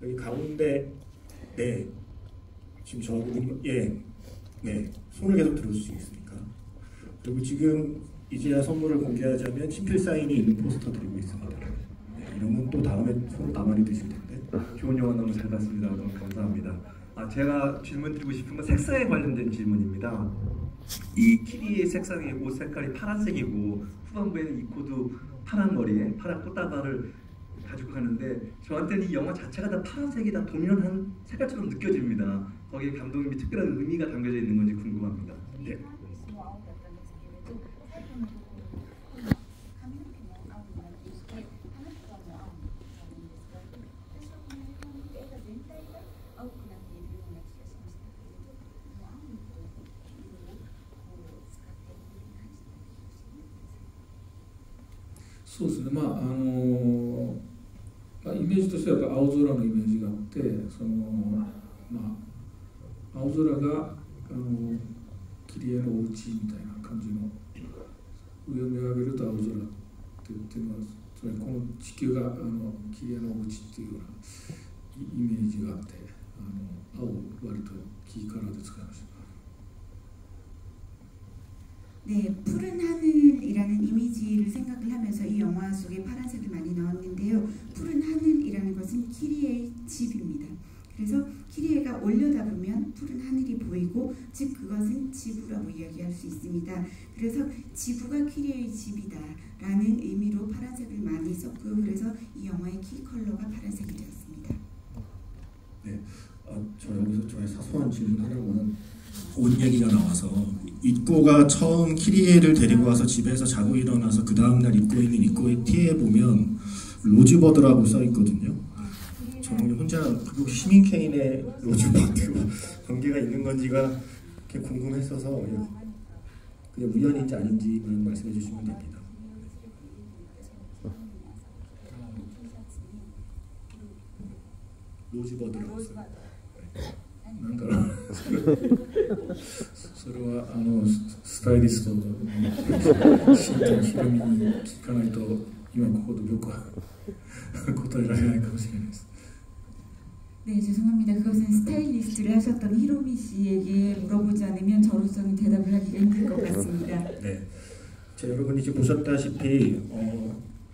여기 가운데 네 지금 저분 네 손을 계속 들어주시겠습니까? 그리고 지금 이제야 선물을 공개하자면 친필 사인이 있는 포스터 드리고 있습니다. 네, 이러면 또 다음에 손을 나만히 드실 텐데. 좋은 영화 너무 잘 봤습니다. 너무 감사합니다. 제가 질문 드리고 싶은 건 색사에 관련된 질문입니다. 이 키리의 색상의 옷 색깔이 파란색이고 후반부에는 이코도 파란 머리에 파란 꽃다발을 가지고 가는데 저한테는 이 영화 자체가 다 파란색이 다 도민한 색깔처럼 느껴집니다. 거기에 감독님이 특별한 의미가 담겨져 있는 건지 궁금합니다. 네.そうですね、イメージとしてはやっぱ青空のイメージがあって、青空が切り絵のお家みたいな感じの、上を見上げると青空っていうのは、つまりこの地球が切り絵のお家っていうようなイメージがあって、青を割とキーカラーで使いました。 네, 푸른 하늘이라는 이미지를 생각을 하면서 이 영화 속에 파란색을 많이 넣었는데요. 푸른 하늘이라는 것은 키리에의 집입니다. 그래서 키리에가 올려다보면 푸른 하늘이 보이고, 즉 그것은 지부라고 이야기할 수 있습니다. 그래서 지부가 키리에의 집이다라는 의미로 파란색을 많이 썼고요. 그래서 이 영화의 키 컬러가 파란색이 되었습니다. 네, 저 여기서 저의 사소한 질문 하나만. 옷 얘기가 나와서 이꼬가 처음 키리에를 데리고 와서 집에서 자고 일어나서 그 다음날 입고 있는 이꼬의 티에 보면 로즈버드라고 써 있거든요. 저는 혼자 그 시민 케인의 로즈버드와 관계가 있는 건지가 궁금했어서 그냥 우연인지 아닌지만 말씀해 주시면 됩니다. 로즈버드라고 써요. なんだろうそれはスタイリストの新谷ひろみに聞かないと今ここで僕は答えられないかもしれないです。 네, 죄송합니다. 그것은 스타일리스트를 하셨던 히로미 씨에게 물어보지 않으면 저로서는 대답을 하기가 힘들 것 같습니다. 네, 여러분이 지금 보셨다시피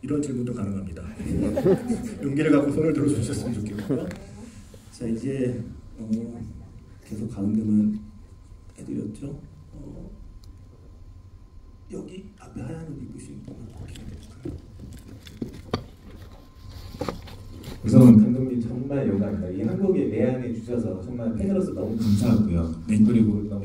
이런 질문도 가능합니다. 용기를 갖고 손을 들어주셨으면 좋겠고요. 자, 이제 계속 가운데만 해드렸죠. 여기 앞에 하얀 옷 입으신 분은 어떻게 해야 될까요? 우선 감독님 정말 영광입니다. 이 한국에 내한해 주셔서 정말 팬으로서 너무 감사하고요. 네, 그리고 너무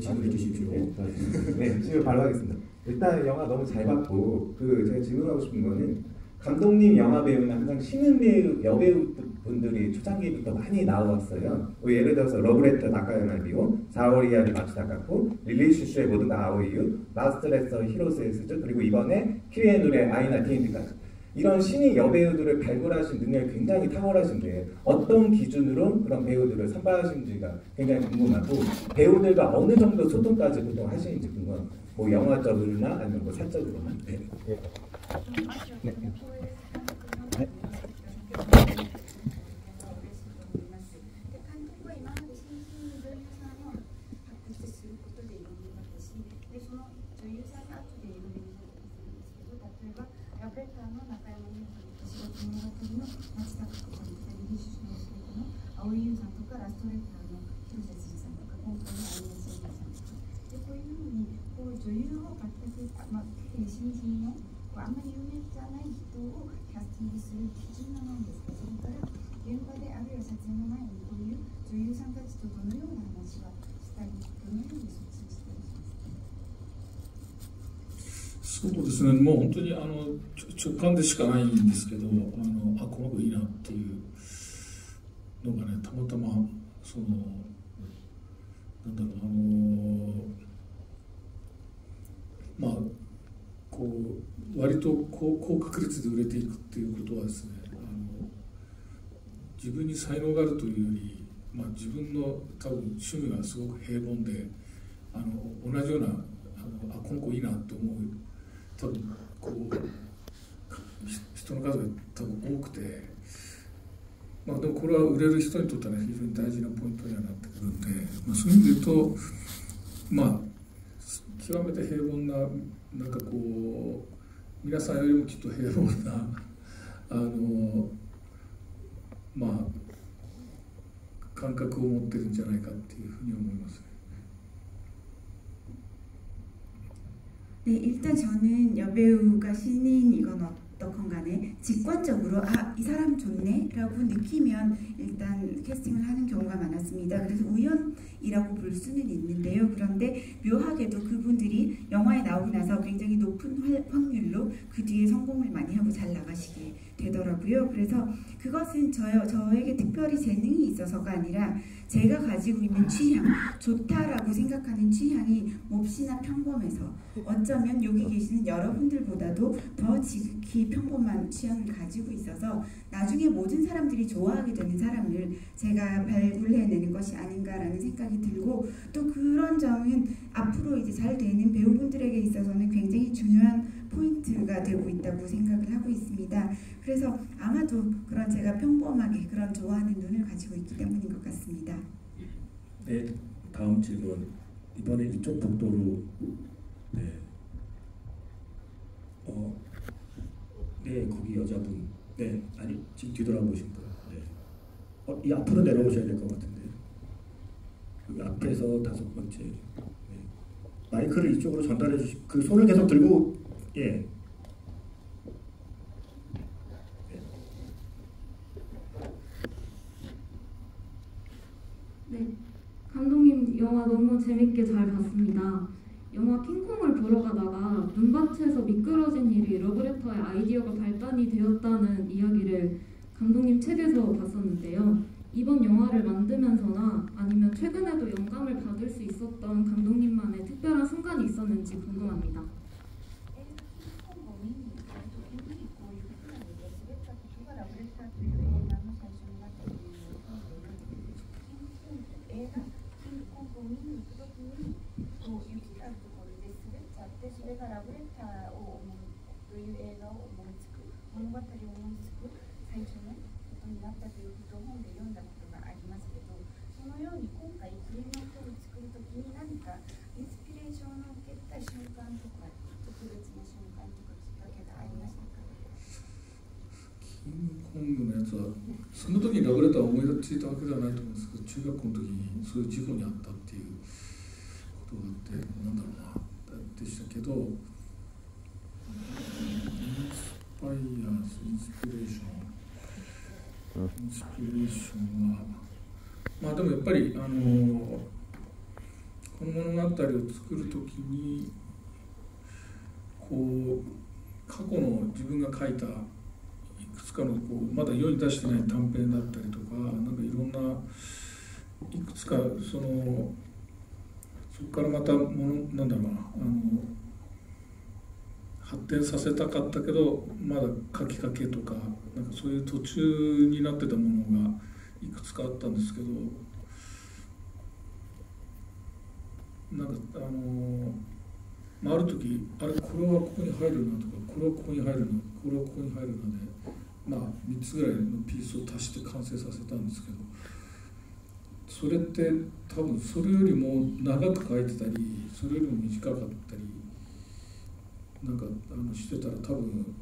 질문해 주십시오. 네, 질문 바로 하겠습니다. 일단 영화 너무 잘 봤고, 제가 질문하고 싶은 거는 감독님 영화 배우는 항상 신인 배우, 여배우 분들이 초창기부터 많이 나왔어요. 예를 들어서 러브레터 나카야마비오, 사오리아리 마츠 다카코, 릴리슈슈의 모든 아오이유, 마스터레서 히로스의 스즈, 그리고 이번에 키리의 노래 아이나 티인디까지 이런 신인 여배우들을 발굴하신 능력이 굉장히 탁월하신데 어떤 기준으로 그런 배우들을 선발하시는지가 굉장히 궁금하고, 배우들과 어느 정도 소통까지 보통 하시는지 궁금합니다. 뭐 영화적으로나 아니면 뭐 사적으로나. 네. 네. 네. 青井優さんとかラストレターの広瀬すずさんとか今回のアニメーションさんとかで、こういうふうに女優を抜擢、新人のあんまり有名じゃない人をキャスティングする基準がないんですか。それから現場であるいは撮影の前にこういう女優さんたちとどのような話はしたり、どのように措置したりしますか。そうですね、もう本当に直感でしかないんですけど、この子いいなっていうのがね、たまたまなんだろう、こう割と高確率で売れていくっていうことはですね、自分に才能があるというより、自分の多分趣味がすごく平凡で、同じようなこの子いいなって思う多分こう人の数が多分多くて、でもこれは売れる人にとっては、ね、非常に大事なポイントにはなってくるんで、そういう意味で言うと極めて平凡ななんかこう皆さんよりもきっと平凡な感覚を持ってるんじゃないかっていうふうに思いますね。 네, 일단 저는 여배우가 신인이건 어떻건 간에 직관적으로 이 사람 좋네 라고 느끼면 일단 캐스팅을 하는 경우가 많았습니다. 그래서 우연이라고 볼 수는 있는데요. 그런데 묘하게도 그분들이 영화에 나오고 나서 굉장히 높은 확률로 그 뒤에 성공을 많이 하고 잘 나가시게 되더라고요. 그래서 그것은 저에게 특별히 재능이 있어서가 아니라 제가 가지고 있는 취향, 좋다라고 생각하는 취향이 몹시나 평범해서 어쩌면 여기 계시는 여러분들보다도 더 지극히 평범한 취향을 가지고 있어서 나중에 모든 사람들이 좋아하게 되는 사람을 제가 발굴해내는 것이 아닌가라는 생각이 들고, 또 그런 점은 앞으로 이제 잘 되는 배우분들에게 있어서는 굉장히 중요한 포인트가 되고 있다고 생각을 하고 있습니다. 그래서 아마도 그런 제가 평범하게 그런 좋아하는 눈을 가지고 있기 때문인 것 같습니다. 네, 다음 질문. 이번에 이쪽 복도로. 네. 네, 거기 여자분. 네, 아니 지금 뒤돌아보신 분. 네. 이 앞으로 내려오셔야 될 것 같은데. 여기 앞에서 5번째. 네. 마이크를 이쪽으로 전달해 주시. 그 손을 계속 들고. 예. 네, 감독님 영화 너무 재밌게 잘 봤습니다. 영화 킹콩을 보러 가다가 눈밭에서 미끄러진 일이 러브레터의 아이디어가 발단이 되었다는 이야기를 감독님 책에서 봤었는데요. 이번 영화를 만들면서나 아니면 최근에도 영감을 받을 수 있었던 감독님만의 특별한 순간이 있었는지 궁금합니다. 킹콩のやつはその時にラブレターを思いついたわけではないと思うんですけど、中学校の時にそういう事故に遭ったっていうことがあって、なんだろうなでしたけど、インスパイアインスピレーションはまあでもやっぱりこの物語を作る時にこう過去の自分が書いたいくつかのまだ世に出してない短編だったりとか、なんかいろんないくつかそこからまたなんだろうな発展させたかったけどまだ書きかけとかなんかそういう途中になってたものがいくつかあったんですけど、なんかある時これはここに入るなとかこれはここに入るなこれはここに入るなで、3つぐらいのピースを足して完成させたんですけど、それって多分それよりも長く書いてたりそれよりも短かったりなんかしてたら多分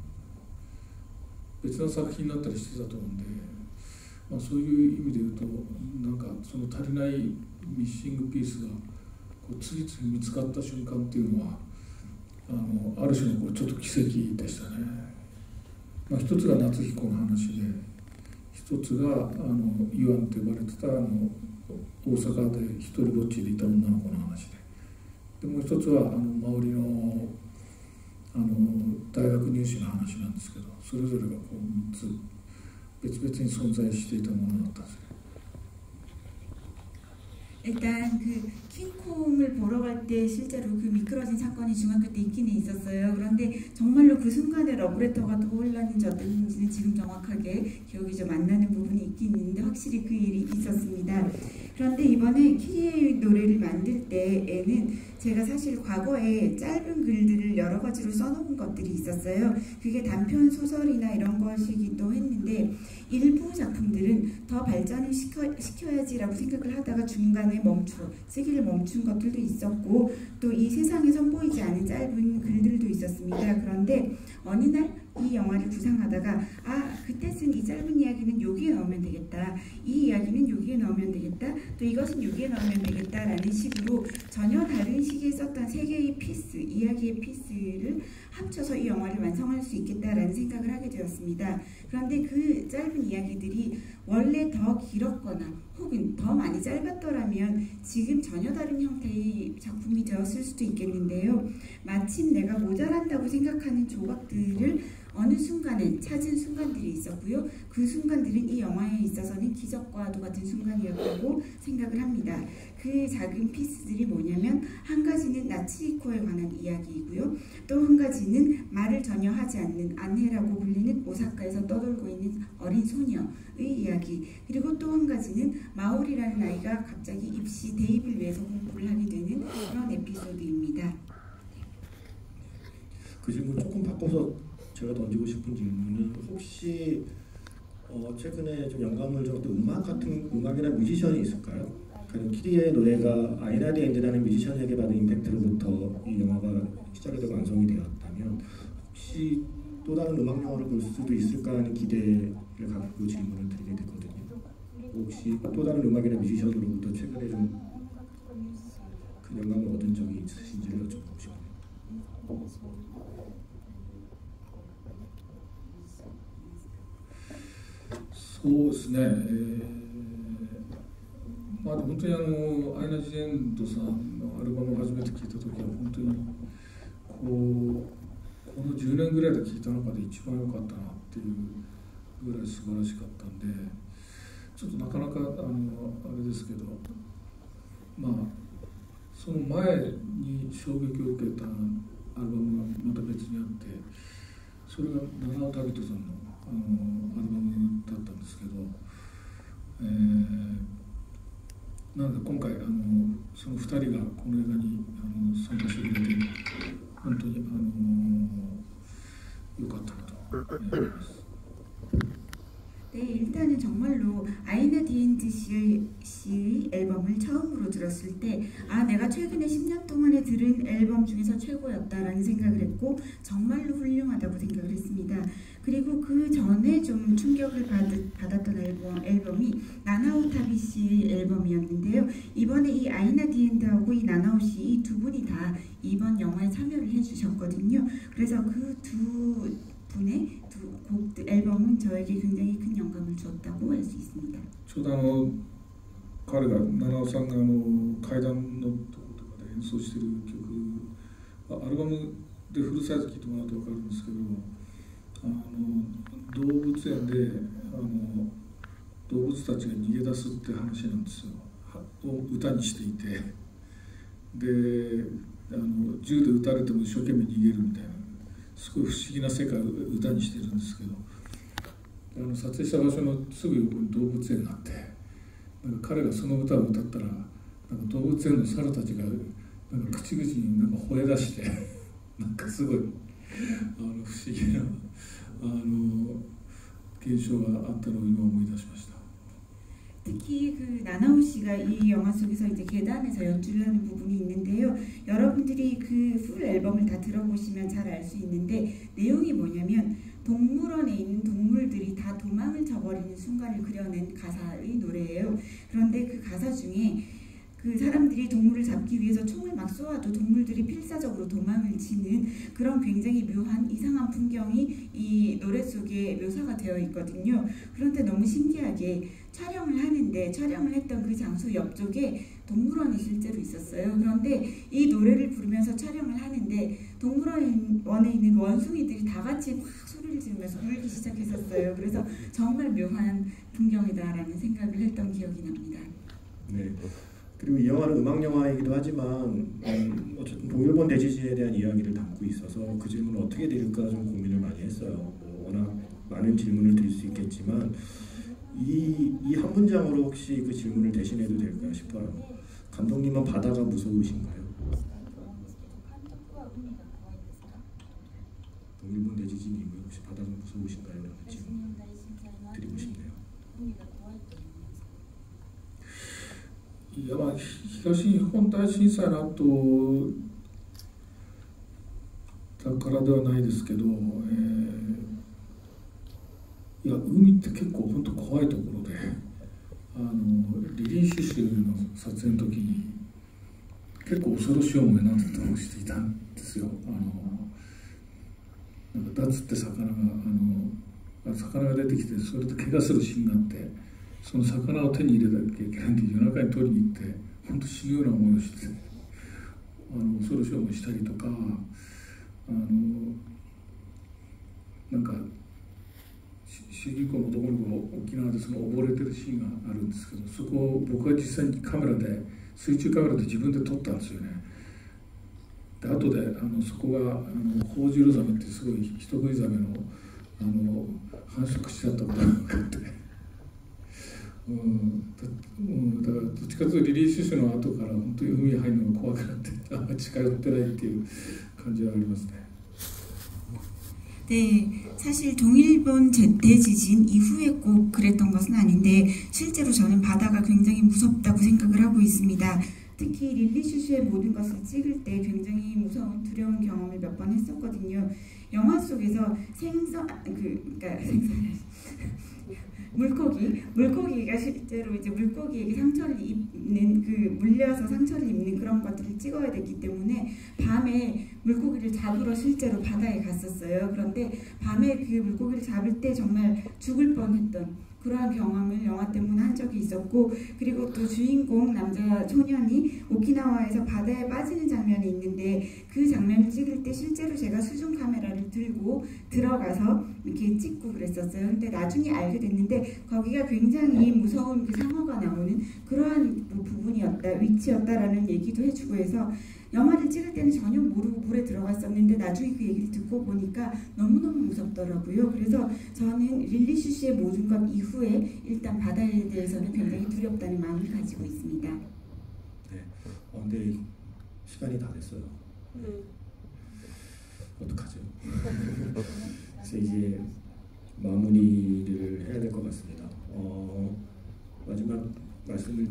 別の作品になったりしてたと思うんで、そういう意味で言うとなんかその足りないミッシングピースが次々見つかった瞬間っていうのはある種のちょっと奇跡でしたね。一つが夏彦の話で、一つがイワンと呼ばれてた大阪で一人ぼっちでいた女の子の話で、もう一つは周りの大学入試の話なんですけど、それぞれが3つ別々に存在していたものだったんですね。 일단 그 킹콩을 보러 갈 때 실제로 그 미끄러진 사건이 중학교 때 있기는 있었어요. 그런데 정말로 그 순간에 러브레터가 떠올랐는지 어땠는지는 지금 정확하게 기억이 좀 안 나는 부분이 있긴 있는데 확실히 그 일이 있었습니다. 그런데 이번에 키리의 노래를 만들 때에는 제가 사실 과거에 짧은 글들을 여러 가지로 써놓은 것들이 있었어요. 그게 단편 소설이나 이런 것이기도 했는데 일부 작품들은 더 발전을 시켜야지라고 생각을 하다가 중간에 쓰기를 멈춘 것들도 있었고 또 이 세상에 선보이지 않은 짧은 글들도 있었습니다. 그런데 어느 날 이 영화를 구상하다가 그때 이것은 이 짧은 이야기는 여기에 넣으면 되겠다. 이 이야기는 여기에 넣으면 되겠다. 또 이것은 여기에 넣으면 되겠다라는 식으로 전혀 다른 시기에 썼던 세 개의 피스, 이야기의 피스를 합쳐서 이 영화를 완성할 수 있겠다라는 생각을 하게 되었습니다. 그런데 그 짧은 이야기들이 원래 더 길었거나 혹은 더 많이 짧았더라면 지금 전혀 다른 형태의 작품이 되었을 수도 있겠는데요. 마침 내가 모자란다고 생각하는 조각들을 어느 순간에 찾은 순간들이 있었고요. 그 순간들은 이 영화에 있어서는 기적과도 같은 순간이었다고 생각을 합니다. 그 작은 피스들이 뭐냐면 한 가지는 나치히코에 관한 이야기이고요. 또 한 가지는 말을 전혀 하지 않는 안헤라고 불리는 오사카에서 떠돌고 있는 어린 소녀의 이야기, 그리고 또 한 가지는 마오리라는 아이가 갑자기 입시 대입을 위해서 공부를 하게 되는 그런 에피소드입니다. 그 질문 조금 바꿔서 제가 던지고 싶은 질문은 혹시 최근에 좀 영감을 줬던 음악 같은 음악이나 뮤지션이 있을까요? 그러니까 키리의 노래가 아이나 디 엔드라는 뮤지션에게 받은 임팩트로부터 이 영화가 시작이 되고 완성이 되었다면 혹시 또 다른 음악 영화를 볼 수도 있을까 하는 기대를 갖고 질문을 드리게 됐거든요. 혹시 또 다른 음악이나 뮤지션으로부터 최근에 좀 그 영감을 얻은 적이 있으신지를 여쭤보고 싶네요. そうですね、まあ本当にアイナ・ジ・エンドさんのアルバムを初めて聴いた時は本当にこの10年ぐらいで聴いた中で一番良かったなっていうぐらい素晴らしかったんで、ちょっとなかなかあれですけど、まあその前に衝撃を受けたアルバムがまた別にあって、それが七尾旅人さんのアルバムだったんですけど、なので今回その2人がこの映画に参加してくれて本当に良かったなと思います。 네, 일단은 정말로 아이나 디엔드 씨의 앨범을 처음으로 들었을 때 내가 최근에 10년 동안에 들은 앨범 중에서 최고였다라는 생각을 했고 정말로 훌륭하다고 생각을 했습니다. 그리고 그 전에 좀 충격을 받았던 앨범이 나나오 타비 씨의 앨범이었는데요. 이번에 이 아이나 디엔드하고 이 나나오 씨 이 두 분이 다 이번 영화에 참여를 해주셨거든요. 그래서 그 두 분의 두 곡 앨범은 저에게 굉장히 큰 영감을 주었다고 할 수 있습니다. ちょうど彼が七尾さんが階段のところとかで演奏してる曲、アルバムでフルサイズ聴いてもらうと分かるんですけど、動物園で動物たちが逃げ出すって話なんですよ。を歌にしていて、で銃で撃たれても一生懸命逃げるみたいな。 すごい不思議な世界を歌にしてるんですけど、撮影した場所のすぐ横に動物園があって、なんか彼がその歌を歌ったらなんか動物園の猿たちがなんか口々になんか吠え出してなんかすごい不思議な現象があったのを今思い出しました。 특히 그 나나오 씨가 이 영화 속에서 이제 계단에서 연주를 하는 부분이 있는데요. 여러분들이 그 풀 앨범을 다 들어보시면 잘 알 수 있는데 내용이 뭐냐면 동물원에 있는 동물들이 다 도망을 쳐버리는 순간을 그려낸 가사의 노래예요. 그런데 그 가사 중에 그 사람들이 동물을 잡기 위해서 총을 막 쏘아도 동물들이 필사적으로 도망을 치는 그런 굉장히 묘한 이상한 풍경이 이 노래 속에 묘사가 되어 있거든요. 그런데 너무 신기하게 촬영을 했던 그 장소 옆쪽에 동물원이 실제로 있었어요. 그런데 이 노래를 부르면서 촬영을 하는데 동물원에 있는 원숭이들이 다 같이 막 소리를 지르면서 울기 시작했었어요. 그래서 정말 묘한 풍경이다라는 생각을 했던 기억이 납니다. 네. 그리고 이 영화는 음악 영화이기도 하지만 어쨌든 동일본 대지진에 대한 이야기를 담고 있어서 그 질문을 어떻게 드릴까 좀 고민을 많이 했어요. 워낙 많은 질문을 드릴 수 있겠지만 이 한 문장으로 혹시 그 질문을 대신해도 될까 싶어요. 감독님은 바다가 무서우신가요? 동일본 대지진 이후에 혹시 바다가 무서우신가요? 라는 질문 드리고 싶네요. いや東日本大震災の後だからではないですけど、いや海って結構本当怖いところで、リリー・シシュの撮影の時に結構恐ろしい思いなんてをしていたんですよ。なんかダツって魚が出てきて、それと怪我するシーンがあって、その魚を手に入れなきゃいけないんで夜中に取りに行って本当死ぬような思いをして、恐ろしい思いしたりとか、なんか主人公の男の子が沖縄でその溺れてるシーンがあるんですけど、そこを僕は実際に水中カメラで自分で撮ったんですよね。で後でそこがホウジロザメってすごい人食いザメの繁殖しちゃったことが分かって、だからどっちかというとリリー・シュシュの後から本当に海に入るのが怖くなってあんまり近寄ってないっていう感じはありますね。 네, 사실 동일본 대지진 이후에 꼭 그랬던 것은 아닌데 실제로 저는 바다가 굉장히 무섭다고 생각을 하고 있습니다. 특히 릴리 슈슈의 모든 것을 찍을 때 굉장히 무서운 두려운 경험을 몇 번 했었거든요. 영화 속에서 물고기가 실제로 이제 물고기에게 상처를 입는 물려서 상처를 입는 그런 것들을 찍어야 됐기 때문에 밤에 물고기를 잡으러 실제로 바다에 갔었어요. 그런데 밤에 그 물고기를 잡을 때 정말 죽을 뻔했던 그러한 경험을 영화 때문에 한 적이 있었고, 그리고 또 주인공 남자 초년이 오키나와에서 바다에 빠지는 장면이 있는데 그 장면을 찍을 때 실제로 제가 수중 카메라를 들고 들어가서 이렇게 찍고 그랬었어요. 근데 나중에 알게 됐는데 거기가 굉장히 무서운 그 상어가 나오는 그러한 위치였다라는 얘기도 해주고 해서 영화를 찍을 때는 전혀 모르고 물에 들어갔었는데 나중에 그 얘기를 듣고 보니까 너무너무 무섭더라고요. 그래서 저는 릴리 슈시의 모든 것 이후에 일단 바다에 대해서는 굉장히 두렵다는 마음을 가지고 있습니다. 네, 근데 시간이 다 됐어요. 어떡하죠? 그래서 이제 마무리를 해야 될 것 같습니다. 마지막 말씀을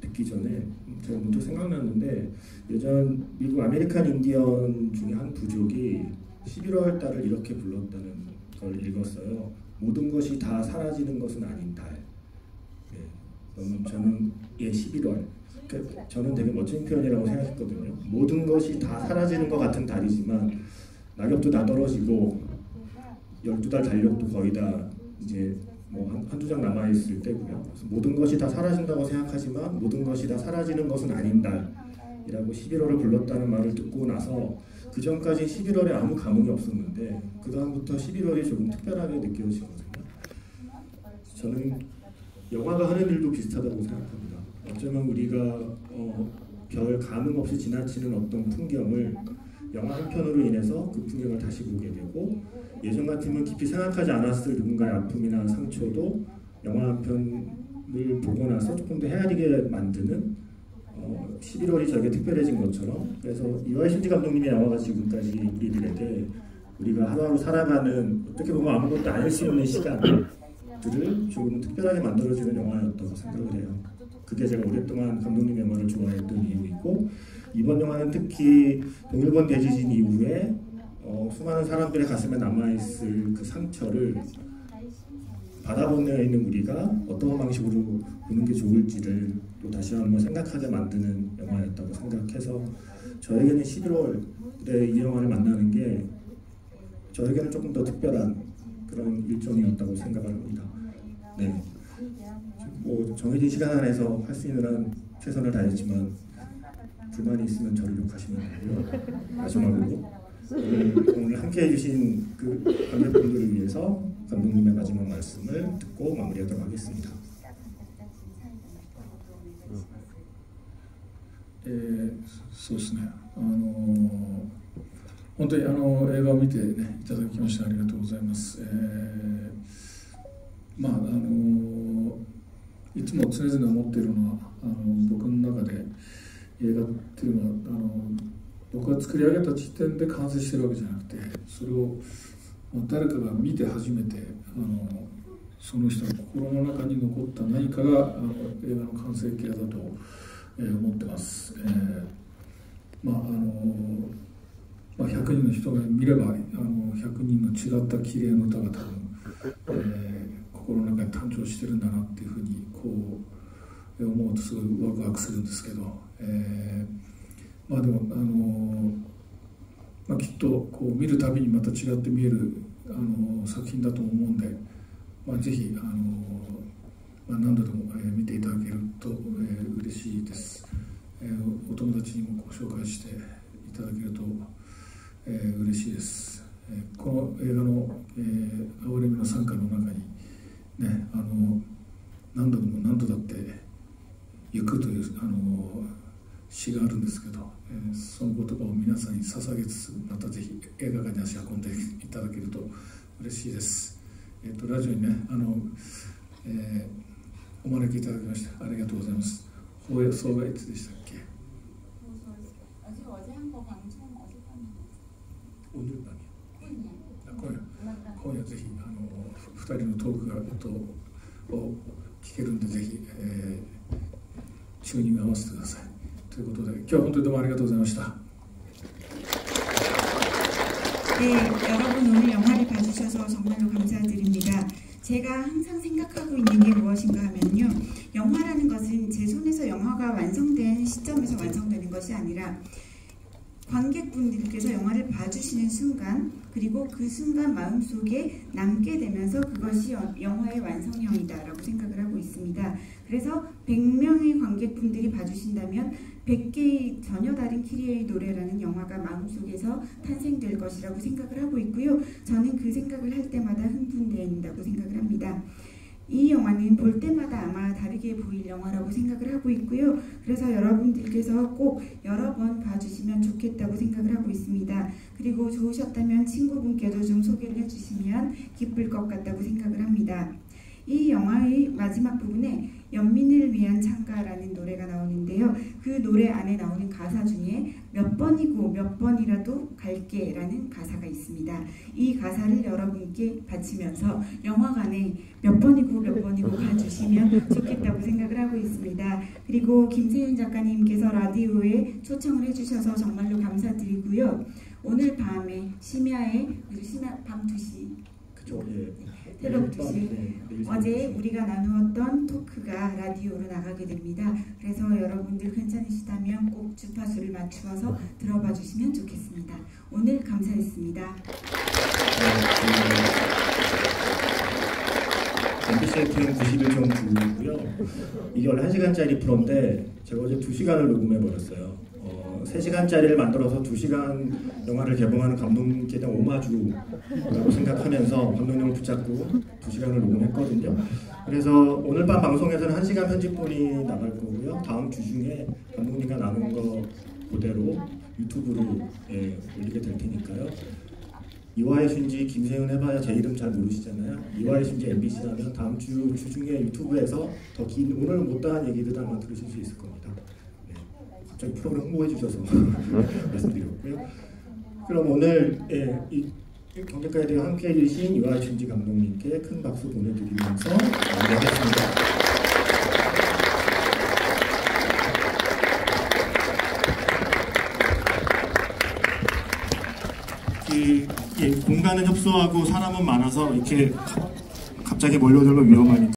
듣기 전에 제가 문득 생각났는데, 예전 미국 아메리칸 인디언 중에 한 부족이 11월 달을 이렇게 불렀다는 걸 읽었어요. 모든 것이 다 사라지는 것은 아닌 달. 저는 11월. 저는 되게 멋진 표현이라고 생각했거든요. 모든 것이 다 사라지는 것 같은 달이지만 낙엽도 다 떨어지고 12달 달력도 거의 다 이제 한두 장 남아있을 때고요. 그래서 모든 것이 다 사라진다고 생각하지만 모든 것이 다 사라지는 것은 아닌 달이라고 11월을 불렀다는 말을 듣고 나서 그 전까지 11월에 아무 감흥이 없었는데 그 다음부터 11월이 조금 특별하게 느껴지거든요. 저는 영화가 하는 일도 비슷하다고 생각합니다. 어쩌면 우리가 별 감흥 없이 지나치는 어떤 풍경을 영화 한 편으로 인해서 그 풍경을 다시 보게 되고, 예전 같으면 깊이 생각하지 않았을 누군가의 아픔이나 상처도 영화 한 편을 보고 나서 조금 더 헤아리게 만드는 11월이 저에게 특별해진 것처럼, 그래서 이와이 신지 감독님의 영화가 지금까지 우리들에게 우리가 하루하루 살아가는 어떻게 보면 아무것도 아닐 수 있는 시간들을 조금 특별하게 만들어주는 영화였다고 생각을 해요. 그게 제가 오랫동안 감독님 영화를 좋아했던 이유이고, 이번 영화는 특히 동일본 대지진 이후에 수많은 사람들의 가슴에 남아있을 그 상처를 바다 건너에 있는 우리가 어떤 방식으로 보는 게 좋을지를 또 다시 한번 생각하게 만드는 영화였다고 생각해서 저에게는 11월에 이 영화를 만나는 게 저에게는 조금 더 특별한 그런 일정이었다고 생각을 합니다. 네. 정해진 시간 안에서 할 수 있는 한 최선을 다했지만 불만이 있으면 저를 욕하시면 되고요. 마지막으로 오늘 함께 해주신 그 관객분들을 위해서 감독님의 마지막 말씀을 듣고 마무리하도록 하겠습니다. そうですね。本当に映画を見てねいただきましてありがとうございます。いつも常々思っているのは僕の中で映画っていうのは僕が作り上げた時点で完成してるわけじゃなくて、それを誰かが見て初めてその人の心の中に残った何かが映画の完成形だと思ってます。100人の人が見れば100人の違った綺麗な歌が多分心の中に誕生してるんだなっていうふうにこう思うとすごいワクワクするんですけど、まあでもまあ、きっとこう見るたびにまた違って見える作品だと思うんで、まあ、ぜひまあ、何度でも見ていただけると嬉しいです。お友達にもご紹介していただけると嬉しいです。この映画の「憐れみの賛歌」の中にね、何度でも何度だって行くという詩があるんですけど、その言葉を皆さんに捧げつつ、またぜひ映画館に足を運んでいただけると嬉しいです。ラジオにねお招きいただきましてありがとうございます。放送がいつでしたっけ？今夜ぜひ2人のトークを聞けるんで、ぜひ、チューニング合わせてください。ということで今日は本当にどうもありがとうございました。 네, 여러분 오늘 영화를 봐주셔서 정말로 감사드립니다. 제가 항상 생각하고 있는 게 무엇인가 하면요, 영화라는 것은 제 손에서 영화가 완성된 시점에서 완성되는 것이 아니라 관객분들께서 영화를 봐주시는 순간, 그리고 그 순간 마음속에 남게 되면서 그것이 영화의 완성형이다라고 생각을 하고 있습니다. 그래서 100명의 관객분들이 봐주신다면 100개의 전혀 다른 키리의 노래라는 영화가 마음속에서 탄생될 것이라고 생각을 하고 있고요. 저는 그 생각을 할 때마다 흥분된다고 생각을 합니다. 이 영화는 볼 때마다 아마 다르게 보일 영화라고 생각을 하고 있고요. 그래서 여러분들께서 꼭 여러 번 봐주시면 좋겠다고 생각을 하고 있습니다. 그리고 좋으셨다면 친구분께도 좀 소개를 해주시면 기쁠 것 같다고 생각을 합니다. 이 영화의 마지막 부분에 연민을 위한 찬가라는 노래가 나오는데요. 그 노래 안에 나오는 가사 중에 몇 번이고 몇 번이라도 갈게 라는 가사가 있습니다. 이 가사를 여러분께 바치면서 영화관에 몇 번이고 몇 번이고 가주시면 좋겠다고 생각을 하고 있습니다. 그리고 김세윤 작가님께서 라디오에 초청을 해주셔서 정말로 감사드리고요. 오늘 밤에 심야에 밤 2시 그쵸, 예. 새벽 2시 어제 우리가 나누었던 토크가 라디오로 나가게 됩니다. 그래서 여러분들 괜찮으시다면 꼭 주파수를 맞추어서 들어봐 주시면 좋겠습니다. 오늘 감사했습니다. MBC FM 91.9이고요. 이게 원래 1시간짜리 프로인데 제가 어제 2시간을 녹음해버렸어요. 3시간짜리를 만들어서 2시간 영화를 개봉하는 감독님께 대한 오마주라고 생각하면서 감독님을 붙잡고 2시간을 녹음했거든요. 그래서 오늘 밤 방송에서는 1시간 편집본이 나갈 거고요. 다음 주 중에 감독님과 나눈 거 그대로 유튜브로 올리게 될 테니까요. 이화의 슌지 김세윤 해봐야 제 이름 잘 모르시잖아요. 이화의 슌지 MBC라면 다음 주 중에 유튜브에서 더 긴 오늘 못다한 얘기들 아마 들으실 수 있을 겁니다. 갑자기 프로그램 홍보해 주셔서 말씀드렸고요. 그럼 오늘 이 경제가에 대해 함께 해주신 이화의 슌지 감독님께 큰 박수 보내드리면서 마무리하겠습니다. 공간은 협소하고 사람은 많아서 이렇게 갑자기 몰려들면 위험하니까